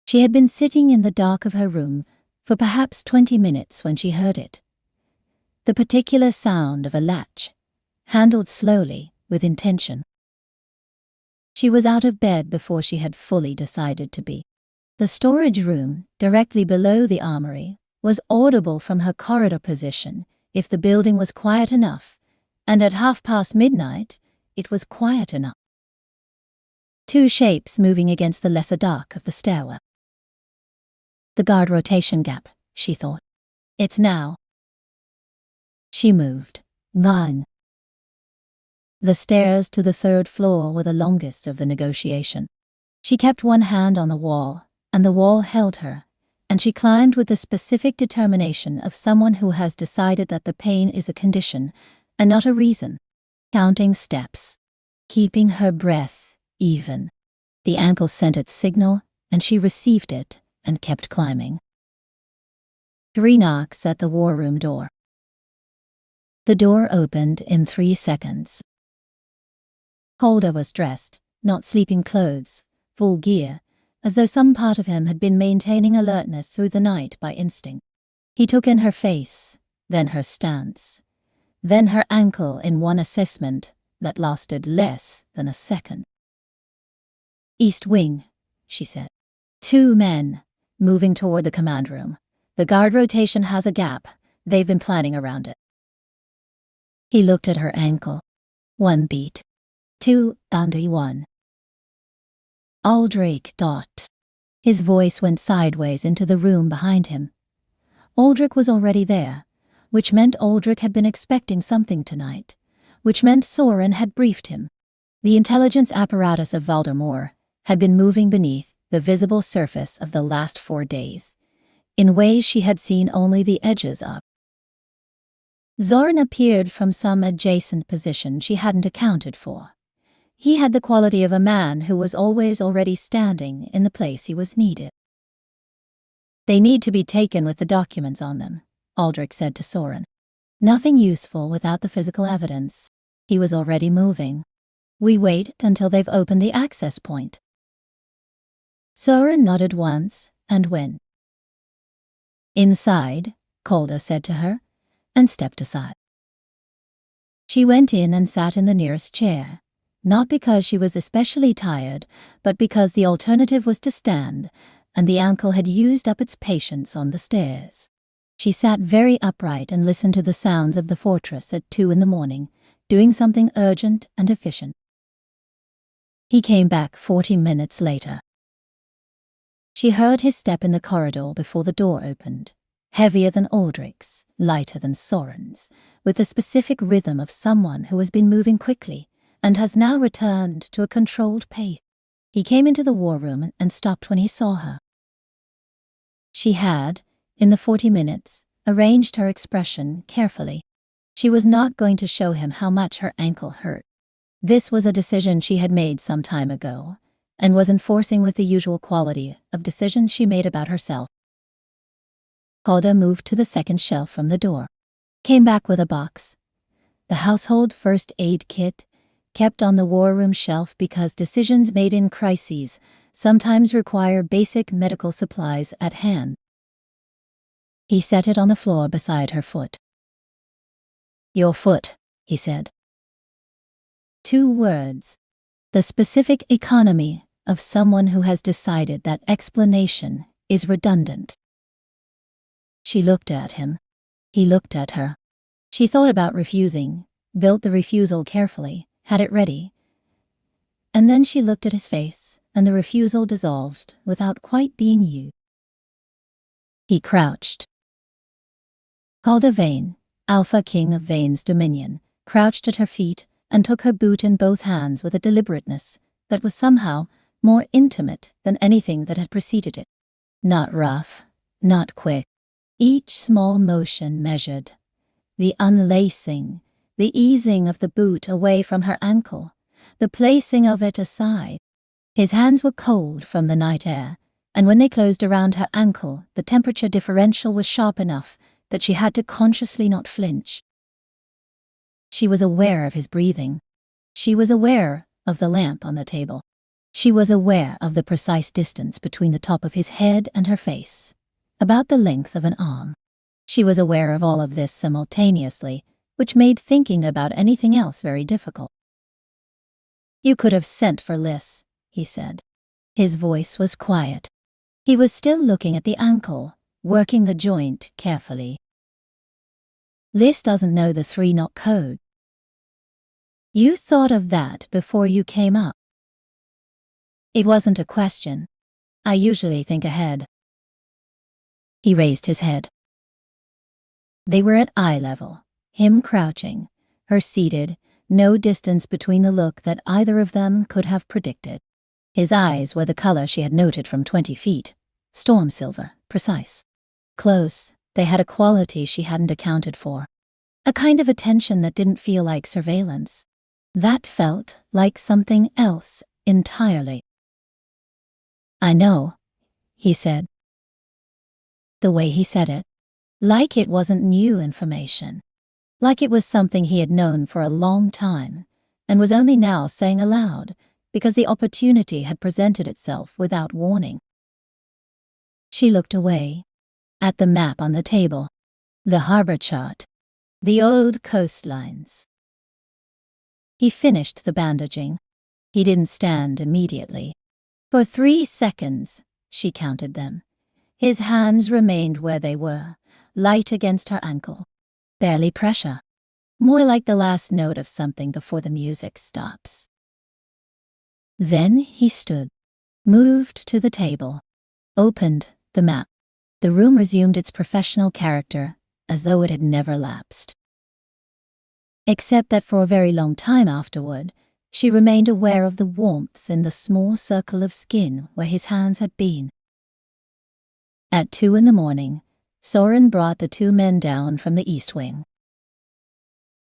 She had been sitting in the dark of her room for perhaps 20 minutes when she heard it. The particular sound of a latch, handled slowly, with intention. She was out of bed before she had fully decided to be. The storage room, directly below the armory, was audible from her corridor position if the building was quiet enough, and at midnight, it was quiet enough. 2 shapes moving against the lesser dark of the stairwell. The guard rotation gap, she thought. It's now. She moved. 9. The stairs to the 3rd floor were the longest of the negotiation. She kept one hand on the wall, and the wall held her, and she climbed with the specific determination of someone who has decided that the pain is a condition and not a reason. Counting steps, keeping her breath even. The ankle sent its signal, and she received it and kept climbing. 3 knocks at the war room door. The door opened in 3 seconds. Calder was dressed, not sleeping clothes, full gear, as though some part of him had been maintaining alertness through the night by instinct. He took in her face, then her stance, then her ankle in one assessment that lasted less than a second. East wing, she said. 2 men, moving toward the command room. The guard rotation has a gap. They've been planning around it. He looked at her ankle. 1 beat. 2, under 1. Aldrich. His voice went sideways into the room behind him. Aldrich was already there, which meant Aldrich had been expecting something tonight, which meant Soren had briefed him. The intelligence apparatus of Valdemar had been moving beneath the visible surface of the last 4 days, in ways she had seen only the edges of. Zoran appeared from some adjacent position she hadn't accounted for. He had the quality of a man who was always already standing in the place he was needed. They need to be taken with the documents on them, Aldrich said to Soren. Nothing useful without the physical evidence. He was already moving. We wait until they've opened the access point. Soren nodded once and went. Inside, Calder said to her, and stepped aside. She went in and sat in the nearest chair, not because she was especially tired, but because the alternative was to stand, and the ankle had used up its patience on the stairs. She sat very upright and listened to the sounds of the fortress at 2 in the morning, doing something urgent and efficient. He came back 40 minutes later. She heard his step in the corridor before the door opened, heavier than Aldrich's, lighter than Soren's, with the specific rhythm of someone who has been moving quickly and has now returned to a controlled pace. He came into the war room and stopped when he saw her. She had, in the 40 minutes, arranged her expression carefully. She was not going to show him how much her ankle hurt. This was a decision she had made some time ago, and was enforcing with the usual quality of decisions she made about herself. Calder moved to the second shelf from the door, came back with a box, the household first aid kit, kept on the war room shelf because decisions made in crises sometimes require basic medical supplies at hand. He set it on the floor beside her foot. "Your foot," he said. 2 words. The specific economy of someone who has decided that explanation is redundant. She looked at him. He looked at her. She thought about refusing, built the refusal carefully, had it ready. And then she looked at his face, and the refusal dissolved without quite being used. He crouched. Calder Vane, Alpha King of Vane's dominion, crouched at her feet and took her boot in both hands with a deliberateness that was somehow more intimate than anything that had preceded it. Not rough, not quick. Each small motion measured. The unlacing, the easing of the boot away from her ankle, the placing of it aside. His hands were cold from the night air, and when they closed around her ankle, the temperature differential was sharp enough that she had to consciously not flinch. She was aware of his breathing. She was aware of the lamp on the table. She was aware of the precise distance between the top of his head and her face, about the length of an arm. She was aware of all of this simultaneously, which made thinking about anything else very difficult. "You could have sent for Liz," he said. His voice was quiet. He was still looking at the ankle, working the joint carefully. "Liz doesn't know the 3-knot code." "You thought of that before you came up." "It wasn't a question. I usually think ahead." He raised his head. They were at eye level, him crouching, her seated, no distance between the look that either of them could have predicted. His eyes were the color she had noted from 20 feet, storm silver, precise. Close, they had a quality she hadn't accounted for. A kind of attention that didn't feel like surveillance. That felt like something else entirely. "I know," he said. The way he said it, like it wasn't new information, like it was something he had known for a long time and was only now saying aloud because the opportunity had presented itself without warning. She looked away, at the map on the table, the harbor chart, the old coastlines. He finished the bandaging. He didn't stand immediately. For 3 seconds, she counted them. His hands remained where they were, light against her ankle. Barely pressure. More like the last note of something before the music stops. Then he stood, moved to the table, opened the map. The room resumed its professional character, as though it had never lapsed. Except that for a very long time afterward, she remained aware of the warmth in the small circle of skin where his hands had been. At 2 a.m, Soren brought the 2 men down from the east wing.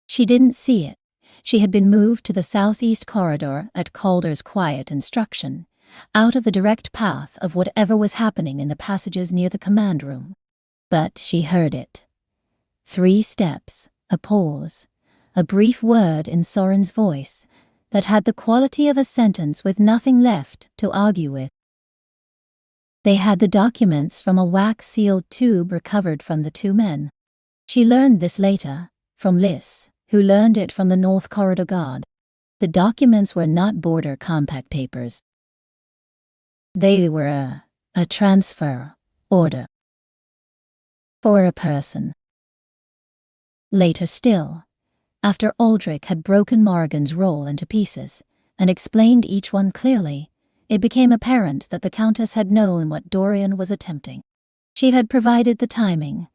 She didn't see it. She had been moved to the southeast corridor at Calder's quiet instruction, out of the direct path of whatever was happening in the passages near the command room. But she heard it. 3 steps, a pause, a brief word in Soren's voice that had the quality of a sentence with nothing left to argue with. They had the documents from a wax-sealed tube recovered from the 2 men. She learned this later, from Liz, who learned it from the North Corridor Guard. The documents were not border compact papers. They were a transfer order for a person. Later still, after Aldrich had broken Morrigan's roll into pieces and explained each one clearly, it became apparent that the Countess had known what Dorian was attempting. She had provided the timing,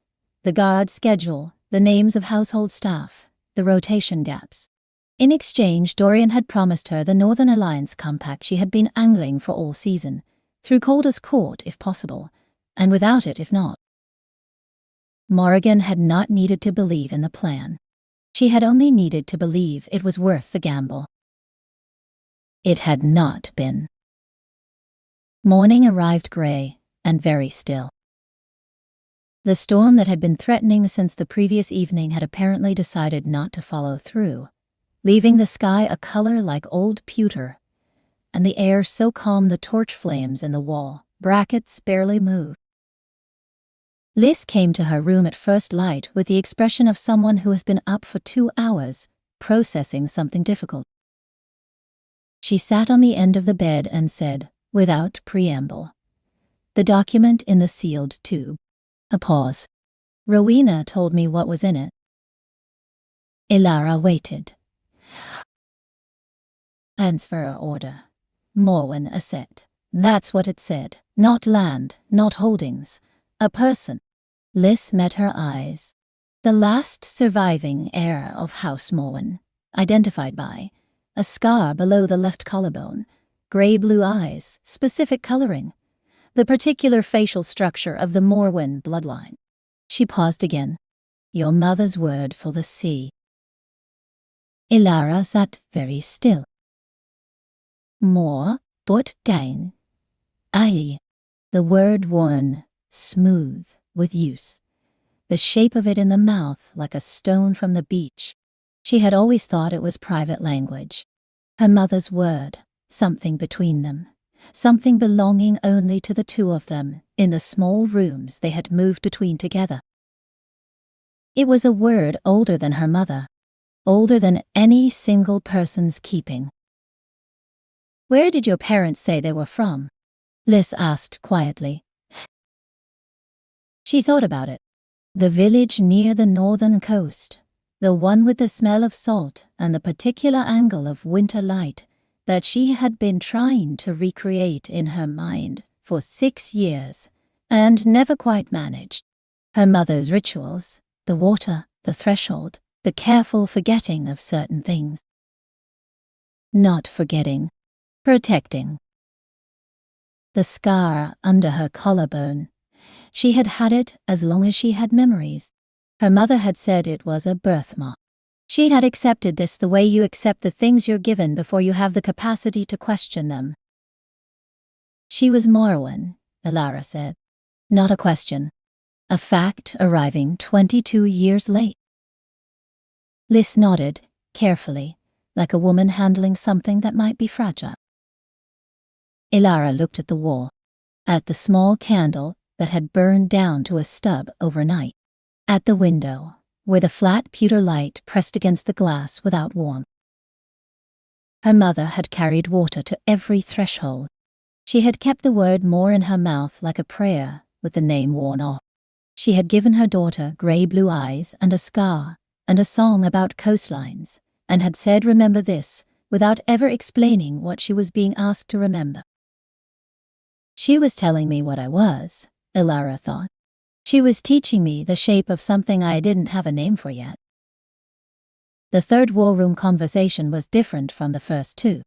the guard schedule, the names of household staff, the rotation gaps. In exchange, Dorian had promised her the Northern Alliance compact she had been angling for all season, through Calder's court if possible, and without it if not. Morrigan had not needed to believe in the plan. She had only needed to believe it was worth the gamble. It had not been. Morning arrived gray and very still. The storm that had been threatening since the previous evening had apparently decided not to follow through. leaving the sky a color like old pewter, and the air so calm the torch flames in the wall brackets barely moved. Liz came to her room at first light with the expression of someone who has been up for 2 hours, processing something difficult. She sat on the end of the bed and said, without preamble, "The document in the sealed tube." A pause. "Rowena told me what was in it." Ilara waited. "Transfer order. Morwen asset. That's what it said. Not land, not holdings. A person." Liz met her eyes. The last surviving heir of House Morwen, identified by a scar below the left collarbone, gray-blue eyes, specific coloring, the particular facial structure of the Morwen bloodline. She paused again. "Your mother's word for the sea." Ilara sat very still. "More, but gain. Aye." The word worn, smooth, with use. The shape of it in the mouth like a stone from the beach. She had always thought it was private language. Her mother's word, something between them. Something belonging only to the two of them in the small rooms they had moved between together. It was a word older than her mother, older than any single person's keeping. "Where did your parents say they were from?" Liz asked quietly. She thought about it. The village near the northern coast, the one with the smell of salt and the particular angle of winter light that she had been trying to recreate in her mind for 6 years and never quite managed. Her mother's rituals, the water, the threshold, the careful forgetting of certain things. Not forgetting, protecting. The scar under her collarbone. She had had it as long as she had memories. Her mother had said it was a birthmark. She had accepted this the way you accept the things you're given before you have the capacity to question them. She was Morwen, Ilara said. Not a question. A fact arriving 22 years late. Liz nodded, carefully, like a woman handling something that might be fragile. Ilara looked at the wall, at the small candle that had burned down to a stub overnight, at the window, where the flat pewter light pressed against the glass without warmth. Her mother had carried water to every threshold. She had kept the word more in her mouth like a prayer with the name worn off. She had given her daughter grey-blue eyes and a scar and a song about coastlines, and had said remember this without ever explaining what she was being asked to remember. She was telling me what I was, Ilara thought. She was teaching me the shape of something I didn't have a name for yet. The third war room conversation was different from the first two.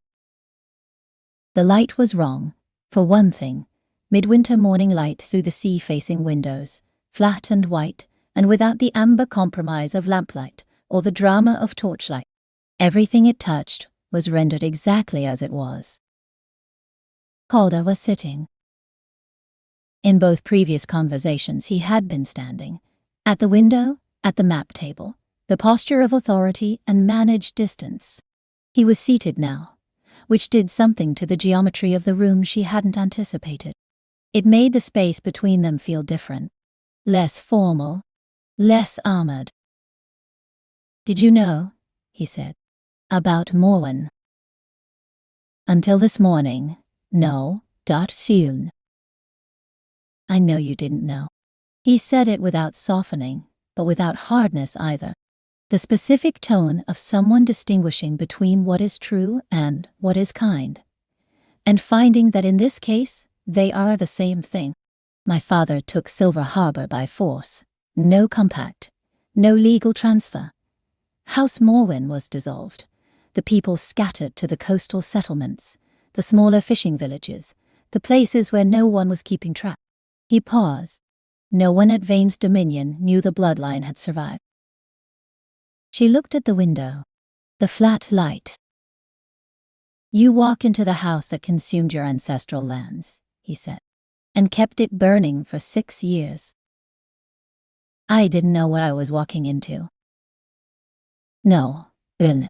The light was wrong, for one thing. Midwinter morning light through the sea-facing windows, flat and white, and without the amber compromise of lamplight or the drama of torchlight. Everything it touched was rendered exactly as it was. Calder was sitting. In both previous conversations he had been standing, at the window, at the map table, the posture of authority and managed distance. He was seated now, which did something to the geometry of the room she hadn't anticipated. It made the space between them feel different, less formal, less armored. "Did you know," he said, "about Morwen?" "Until this morning, no, soon." "I know you didn't know." He said it without softening, but without hardness either. The specific tone of someone distinguishing between what is true and what is kind, and finding that in this case they are the same thing. "My father took Silver Harbor by force. No compact, no legal transfer. House Morwen was dissolved. The people scattered to the coastal settlements, the smaller fishing villages, the places where no one was keeping track." He paused. No one at Vane's dominion knew the bloodline had survived. She looked at the window, the flat light. "You walked into the house that consumed your ancestral lands," he said, "and kept it burning for 6 years. I didn't know what I was walking into." "No, Bill.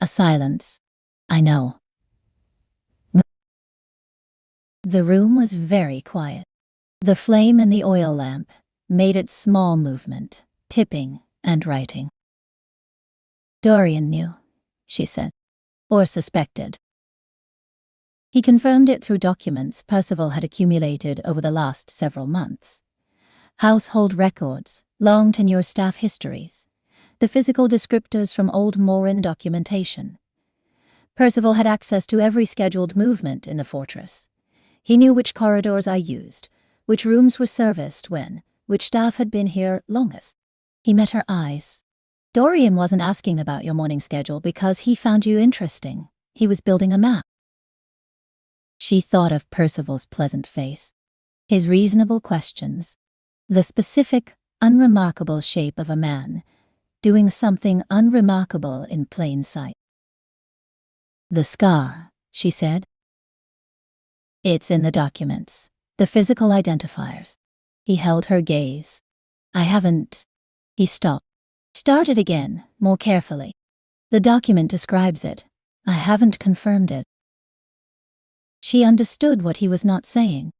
A silence. I know. The room was very quiet. The flame in the oil lamp made its small movement, tipping and writing. Dorian knew, she said, or suspected. He confirmed it through documents Percival had accumulated over the last several months. Household records, long tenure staff histories, the physical descriptors from old Morin documentation. Percival had access to every scheduled movement in the fortress. He knew which corridors I used, which rooms were serviced when, which staff had been here longest. He met her eyes. Dorian wasn't asking about your morning schedule because he found you interesting. He was building a map. She thought of Percival's pleasant face, his reasonable questions, the specific, unremarkable shape of a man doing something unremarkable in plain sight. The scar, she said. It's in the documents, the physical identifiers. He held her gaze. I haven't. He stopped. Started again, more carefully. The document describes it. I haven't confirmed it. She understood what he was not saying.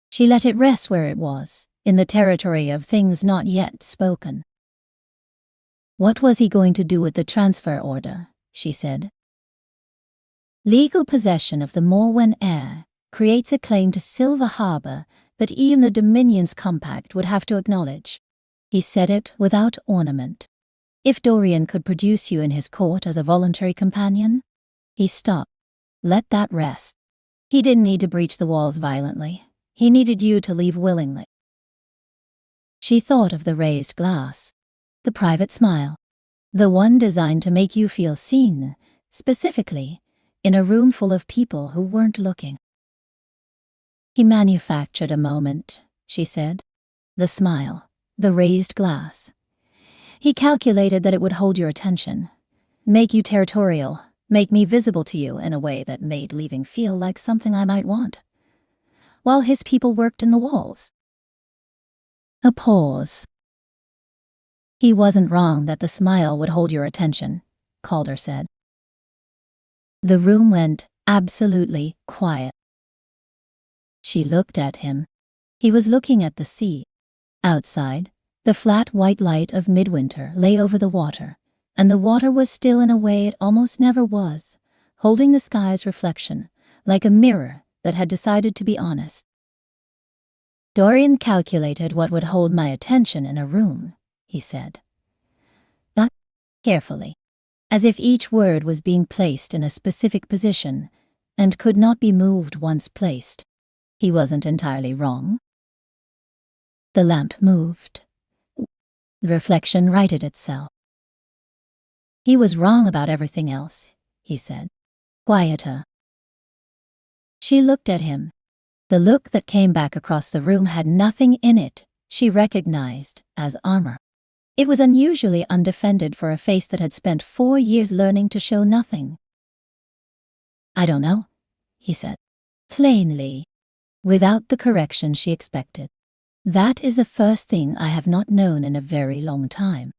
She let it rest where it was, in the territory of things not yet spoken. What was he going to do with the transfer order? She said. Legal possession of the Morwen heir creates a claim to Silver Harbor that even the Dominion's compact would have to acknowledge. He said it without ornament. If Dorian could produce you in his court as a voluntary companion. He stopped. Let that rest. He didn't need to breach the walls violently. He needed you to leave willingly. She thought of the raised glass, the private smile, the one designed to make you feel seen, specifically, in a room full of people who weren't looking. He manufactured a moment, she said. The smile, the raised glass. He calculated that it would hold your attention, make you territorial, make me visible to you in a way that made leaving feel like something I might want, while his people worked in the walls. A pause. He wasn't wrong that the smile would hold your attention, Calder said. The room went absolutely quiet. She looked at him. He was looking at the sea. Outside, the flat white light of midwinter lay over the water, and the water was still in a way it almost never was, holding the sky's reflection, like a mirror that had decided to be honest. Dorian calculated what would hold my attention in a room, he said. But carefully, as if each word was being placed in a specific position and could not be moved once placed. He wasn't entirely wrong. The lamp moved. The reflection righted itself. He was wrong about everything else, he said, quieter. She looked at him. The look that came back across the room had nothing in it she recognized as armor. It was unusually undefended for a face that had spent 4 years learning to show nothing. I don't know, he said, plainly, without the correction she expected. That is the first thing I have not known in a very long time.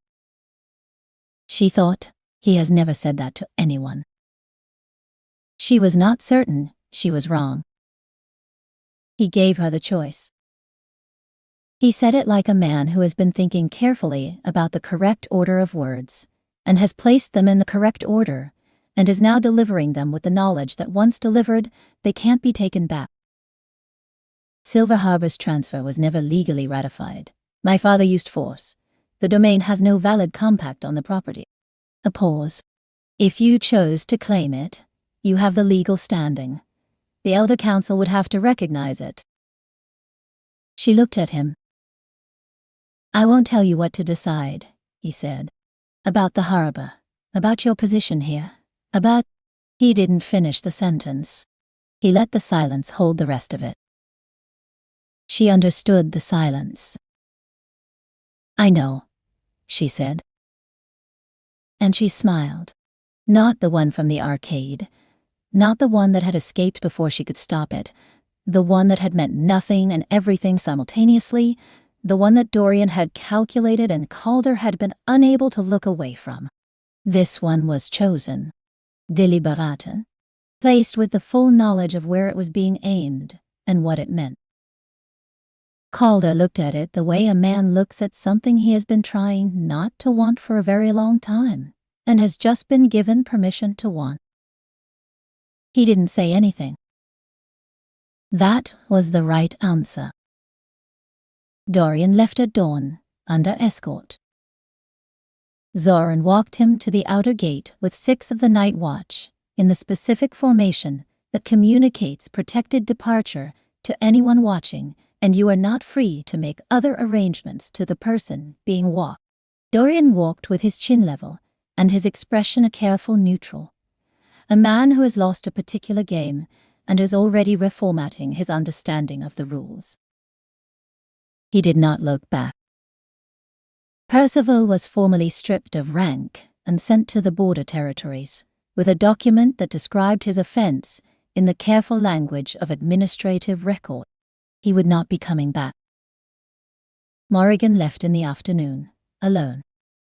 She thought, he has never said that to anyone. She was not certain she was wrong. He gave her the choice. He said it like a man who has been thinking carefully about the correct order of words, and has placed them in the correct order, and is now delivering them with the knowledge that once delivered, they can't be taken back. Silver Harbor's transfer was never legally ratified. My father used force. The domain has no valid compact on the property. A pause. If you chose to claim it, you have the legal standing. The Elder Council would have to recognize it. She looked at him. I won't tell you what to decide, he said. About the harbor, about your position here, about... He didn't finish the sentence. He let the silence hold the rest of it. She understood the silence. I know, she said. And she smiled. Not the one from the arcade, not the one that had escaped before she could stop it, the one that had meant nothing and everything simultaneously, the one that Dorian had calculated and Calder had been unable to look away from. This one was chosen. deliberate, faced with the full knowledge of where it was being aimed and what it meant. Calder looked at it the way a man looks at something he has been trying not to want for a very long time and has just been given permission to want. He didn't say anything. That was the right answer. Dorian left at dawn, under escort. Zoran walked him to the outer gate with 6 of the night watch, in the specific formation that communicates protected departure to anyone watching, and you are not free to make other arrangements to the person being walked. Dorian walked with his chin level, and his expression a careful neutral. A man who has lost a particular game and is already reformatting his understanding of the rules. He did not look back. Percival was formally stripped of rank and sent to the border territories, with a document that described his offense in the careful language of administrative record. He would not be coming back. Morrigan left in the afternoon, alone.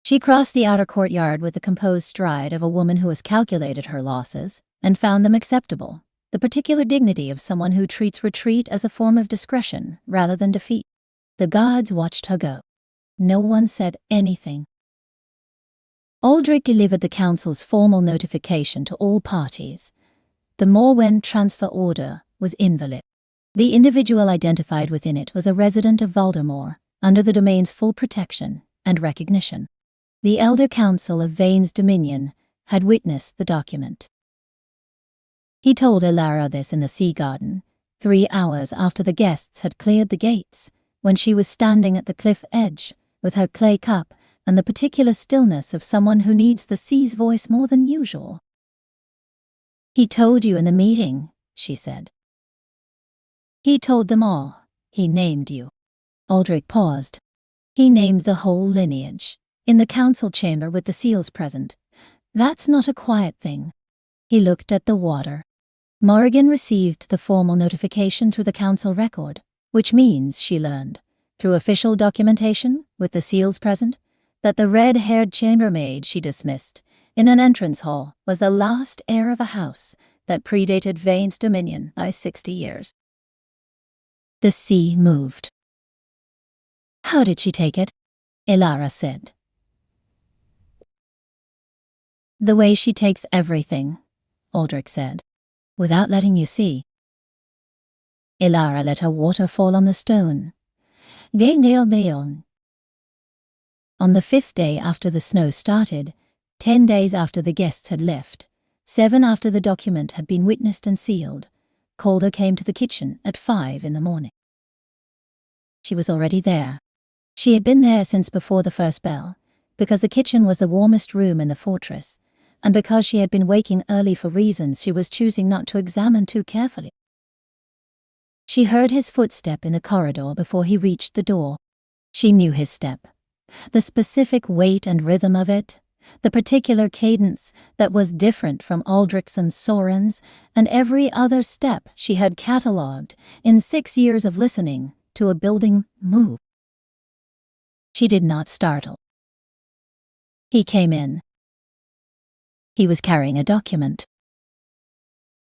She crossed the outer courtyard with the composed stride of a woman who has calculated her losses and found them acceptable, the particular dignity of someone who treats retreat as a form of discretion rather than defeat. The guards watched her go. No one said anything. Aldrich delivered the council's formal notification to all parties. The Morwen transfer order was invalid. The individual identified within it was a resident of Valdemar, under the domain's full protection and recognition. The Elder Council of Vane's Dominion had witnessed the document. He told Elara this in the Sea Garden, 3 hours after the guests had cleared the gates, when she was standing at the cliff edge, with her clay cup and the particular stillness of someone who needs the sea's voice more than usual. "He told you in the meeting," she said. "He told them all. He named you." Aldrich paused. "He named the whole lineage, in the council chamber with the seals present. That's not a quiet thing." He looked at the water. Morrigan received the formal notification through the council record, which means, she learned, through official documentation with the seals present, that the red-haired chambermaid she dismissed in an entrance hall was the last heir of a house that predated Vane's dominion by 60 years. The sea moved. "How did she take it?" Elara said. "The way she takes everything," Aldrich said, "without letting you see." Elara let her water fall on the stone. On the 5th day after the snow started, 10 days after the guests had left, 7 after the document had been witnessed and sealed, Calder came to the kitchen at 5 in the morning. She was already there. She had been there since before the first bell, because the kitchen was the warmest room in the fortress, and because she had been waking early for reasons she was choosing not to examine too carefully. She heard his footstep in the corridor before he reached the door. She knew his step, the specific weight and rhythm of it, the particular cadence that was different from Aldrich's and Soren's, and every other step she had catalogued in 6 years of listening to a building move. She did not startle. He came in. He was carrying a document.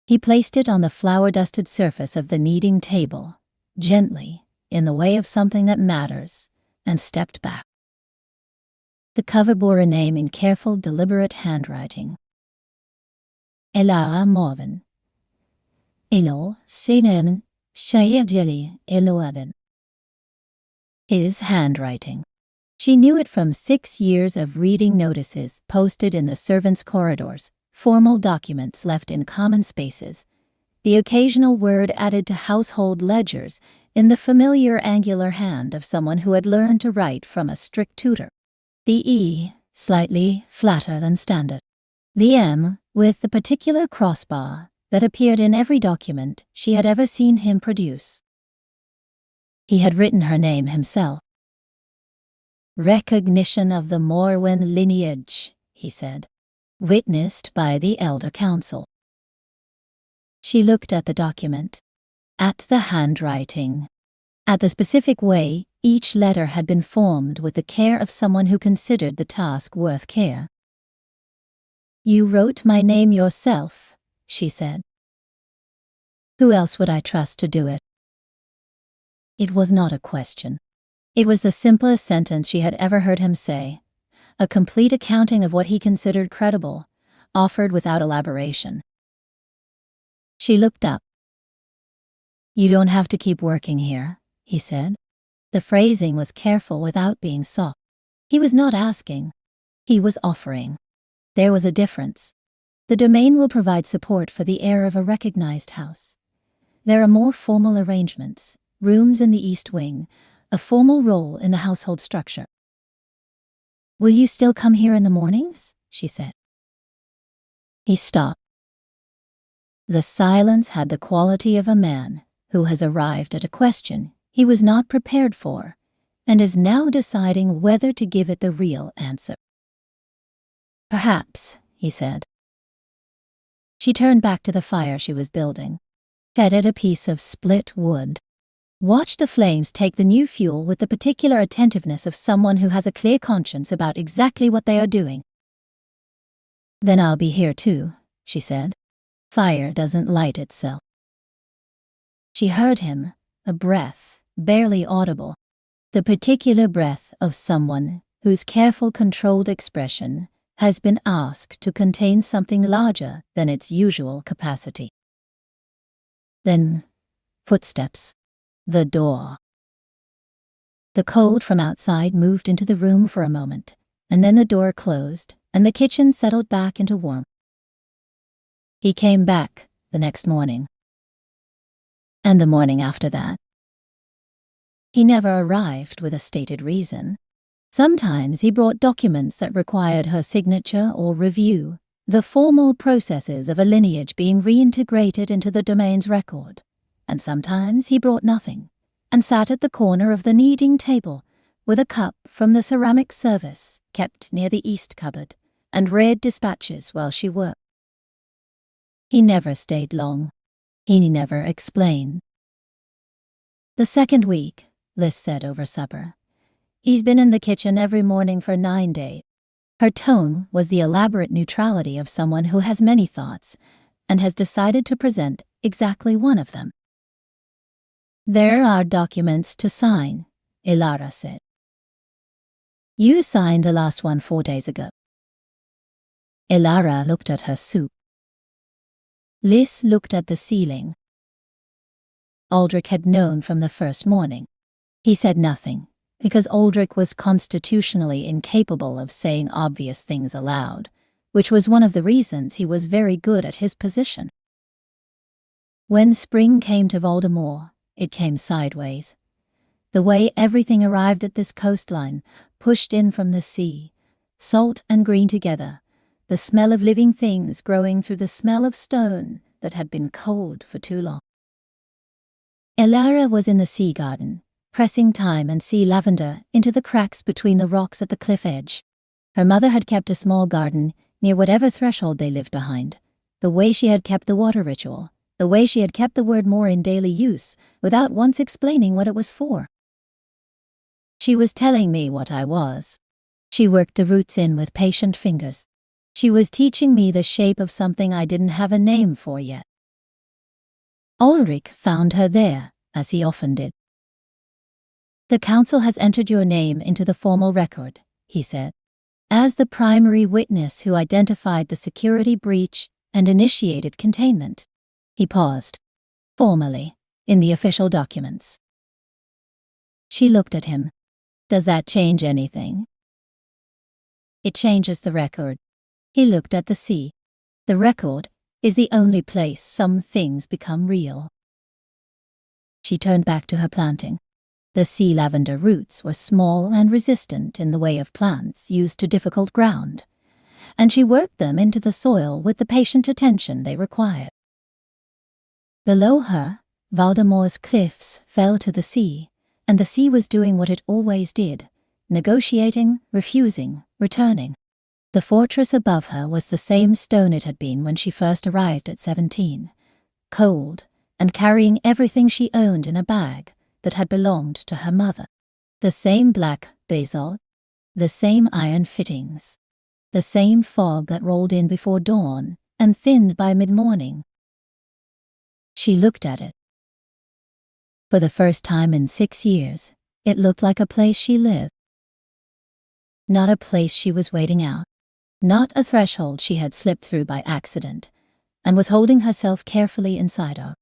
He placed it on the flour-dusted surface of the kneading table, gently, in the way of something that matters, and stepped back. The cover bore a name in careful, deliberate handwriting. Elara Morwen. Elo Sinen Shayedjeli Eloaden. His handwriting. She knew it from 6 years of reading notices posted in the servants' corridors, formal documents left in common spaces, the occasional word added to household ledgers in the familiar angular hand of someone who had learned to write from a strict tutor. The E, slightly flatter than standard. The M, with the particular crossbar that appeared in every document she had ever seen him produce. He had written her name himself. "Recognition of the Morwen lineage," he said, "witnessed by the Elder Council." She looked at the document, at the handwriting, at the specific way each letter had been formed with the care of someone who considered the task worth care. You wrote my name yourself, she said. Who else would I trust to do it? It was not a question. It was the simplest sentence she had ever heard him say, a complete accounting of what he considered credible, offered without elaboration. She looked up. You don't have to keep working here, he said. The phrasing was careful without being soft. He was not asking. He was offering. There was a difference. The domain will provide support for the heir of a recognized house. There are more formal arrangements, rooms in the East Wing, a formal role in the household structure. Will you still come here in the mornings? She said. He stopped. The silence had the quality of a man who has arrived at a question he was not prepared for and is now deciding whether to give it the real answer. Perhaps, he said. She turned back to the fire she was building, fed it a piece of split wood, watched the flames take the new fuel with the particular attentiveness of someone who has a clear conscience about exactly what they are doing. Then I'll be here too, she said. Fire doesn't light itself. She heard him, a breath, barely audible, the particular breath of someone whose careful, controlled expression has been asked to contain something larger than its usual capacity. Then, footsteps. The door. The cold from outside moved into the room for a moment, and then the door closed, and the kitchen settled back into warmth. He came back the next morning. And the morning after that. He never arrived with a stated reason. Sometimes he brought documents that required her signature or review, the formal processes of a lineage being reintegrated into the domain's record. And sometimes he brought nothing, and sat at the corner of the kneading table with a cup from the ceramic service kept near the east cupboard, and read dispatches while she worked. He never stayed long. He never explained. The second week, Liz said over supper, he's been in the kitchen every morning for 9 days. Her tone was the elaborate neutrality of someone who has many thoughts and has decided to present exactly one of them. There are documents to sign, Ilara said. You signed the last one 4 days ago. Ilara looked at her soup. Liz looked at the ceiling. Aldrich had known from the first morning. He said nothing, because Aldrich was constitutionally incapable of saying obvious things aloud, which was one of the reasons he was very good at his position. When spring came to Voldemort, it came sideways. The way everything arrived at this coastline, pushed in from the sea, salt and green together, the smell of living things growing through the smell of stone that had been cold for too long. Ilara was in the sea garden, pressing thyme and sea lavender into the cracks between the rocks at the cliff edge. Her mother had kept a small garden near whatever threshold they lived behind, the way she had kept the water ritual, the way she had kept the word more in daily use, without once explaining what it was for. She was telling me what I was. She worked the roots in with patient fingers. She was teaching me the shape of something I didn't have a name for yet. Ulrich found her there, as he often did. The council has entered your name into the formal record, he said, as the primary witness who identified the security breach and initiated containment. He paused. Formally, in the official documents. She looked at him. Does that change anything? It changes the record. He looked at the sea. The record is the only place some things become real. She turned back to her planting. The sea lavender roots were small and resistant in the way of plants used to difficult ground, and she worked them into the soil with the patient attention they required. Below her, Voldemort's cliffs fell to the sea, and the sea was doing what it always did, negotiating, refusing, returning. The fortress above her was the same stone it had been when she first arrived at 17, cold, and carrying everything she owned in a bag that had belonged to her mother. The same black basalt, the same iron fittings. the same fog that rolled in before dawn and thinned by mid-morning. She looked at it. For the first time in 6 years, it looked like a place she lived. Not a place she was waiting out. Not a threshold she had slipped through by accident and was holding herself carefully inside of.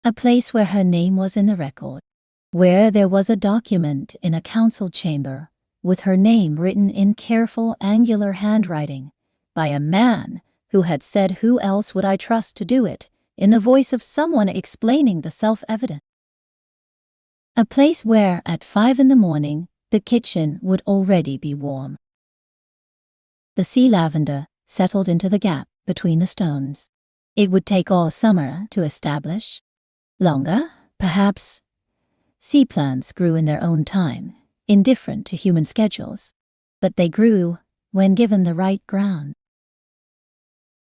A place where her name was in the record, where there was a document in a council chamber with her name written in careful, angular handwriting by a man who had said, "Who else would I trust to do it?" in the voice of someone explaining the self-evident. A place where, at 5 in the morning, the kitchen would already be warm. The sea lavender settled into the gap between the stones. It would take all summer to establish. Longer, perhaps. Sea plants grew in their own time, indifferent to human schedules, but they grew when given the right ground.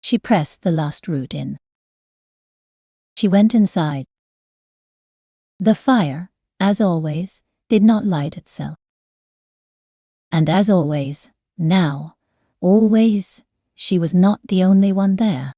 She pressed the last root in. She went inside. The fire, as always, did not light itself. And as always, now, always, she was not the only one there.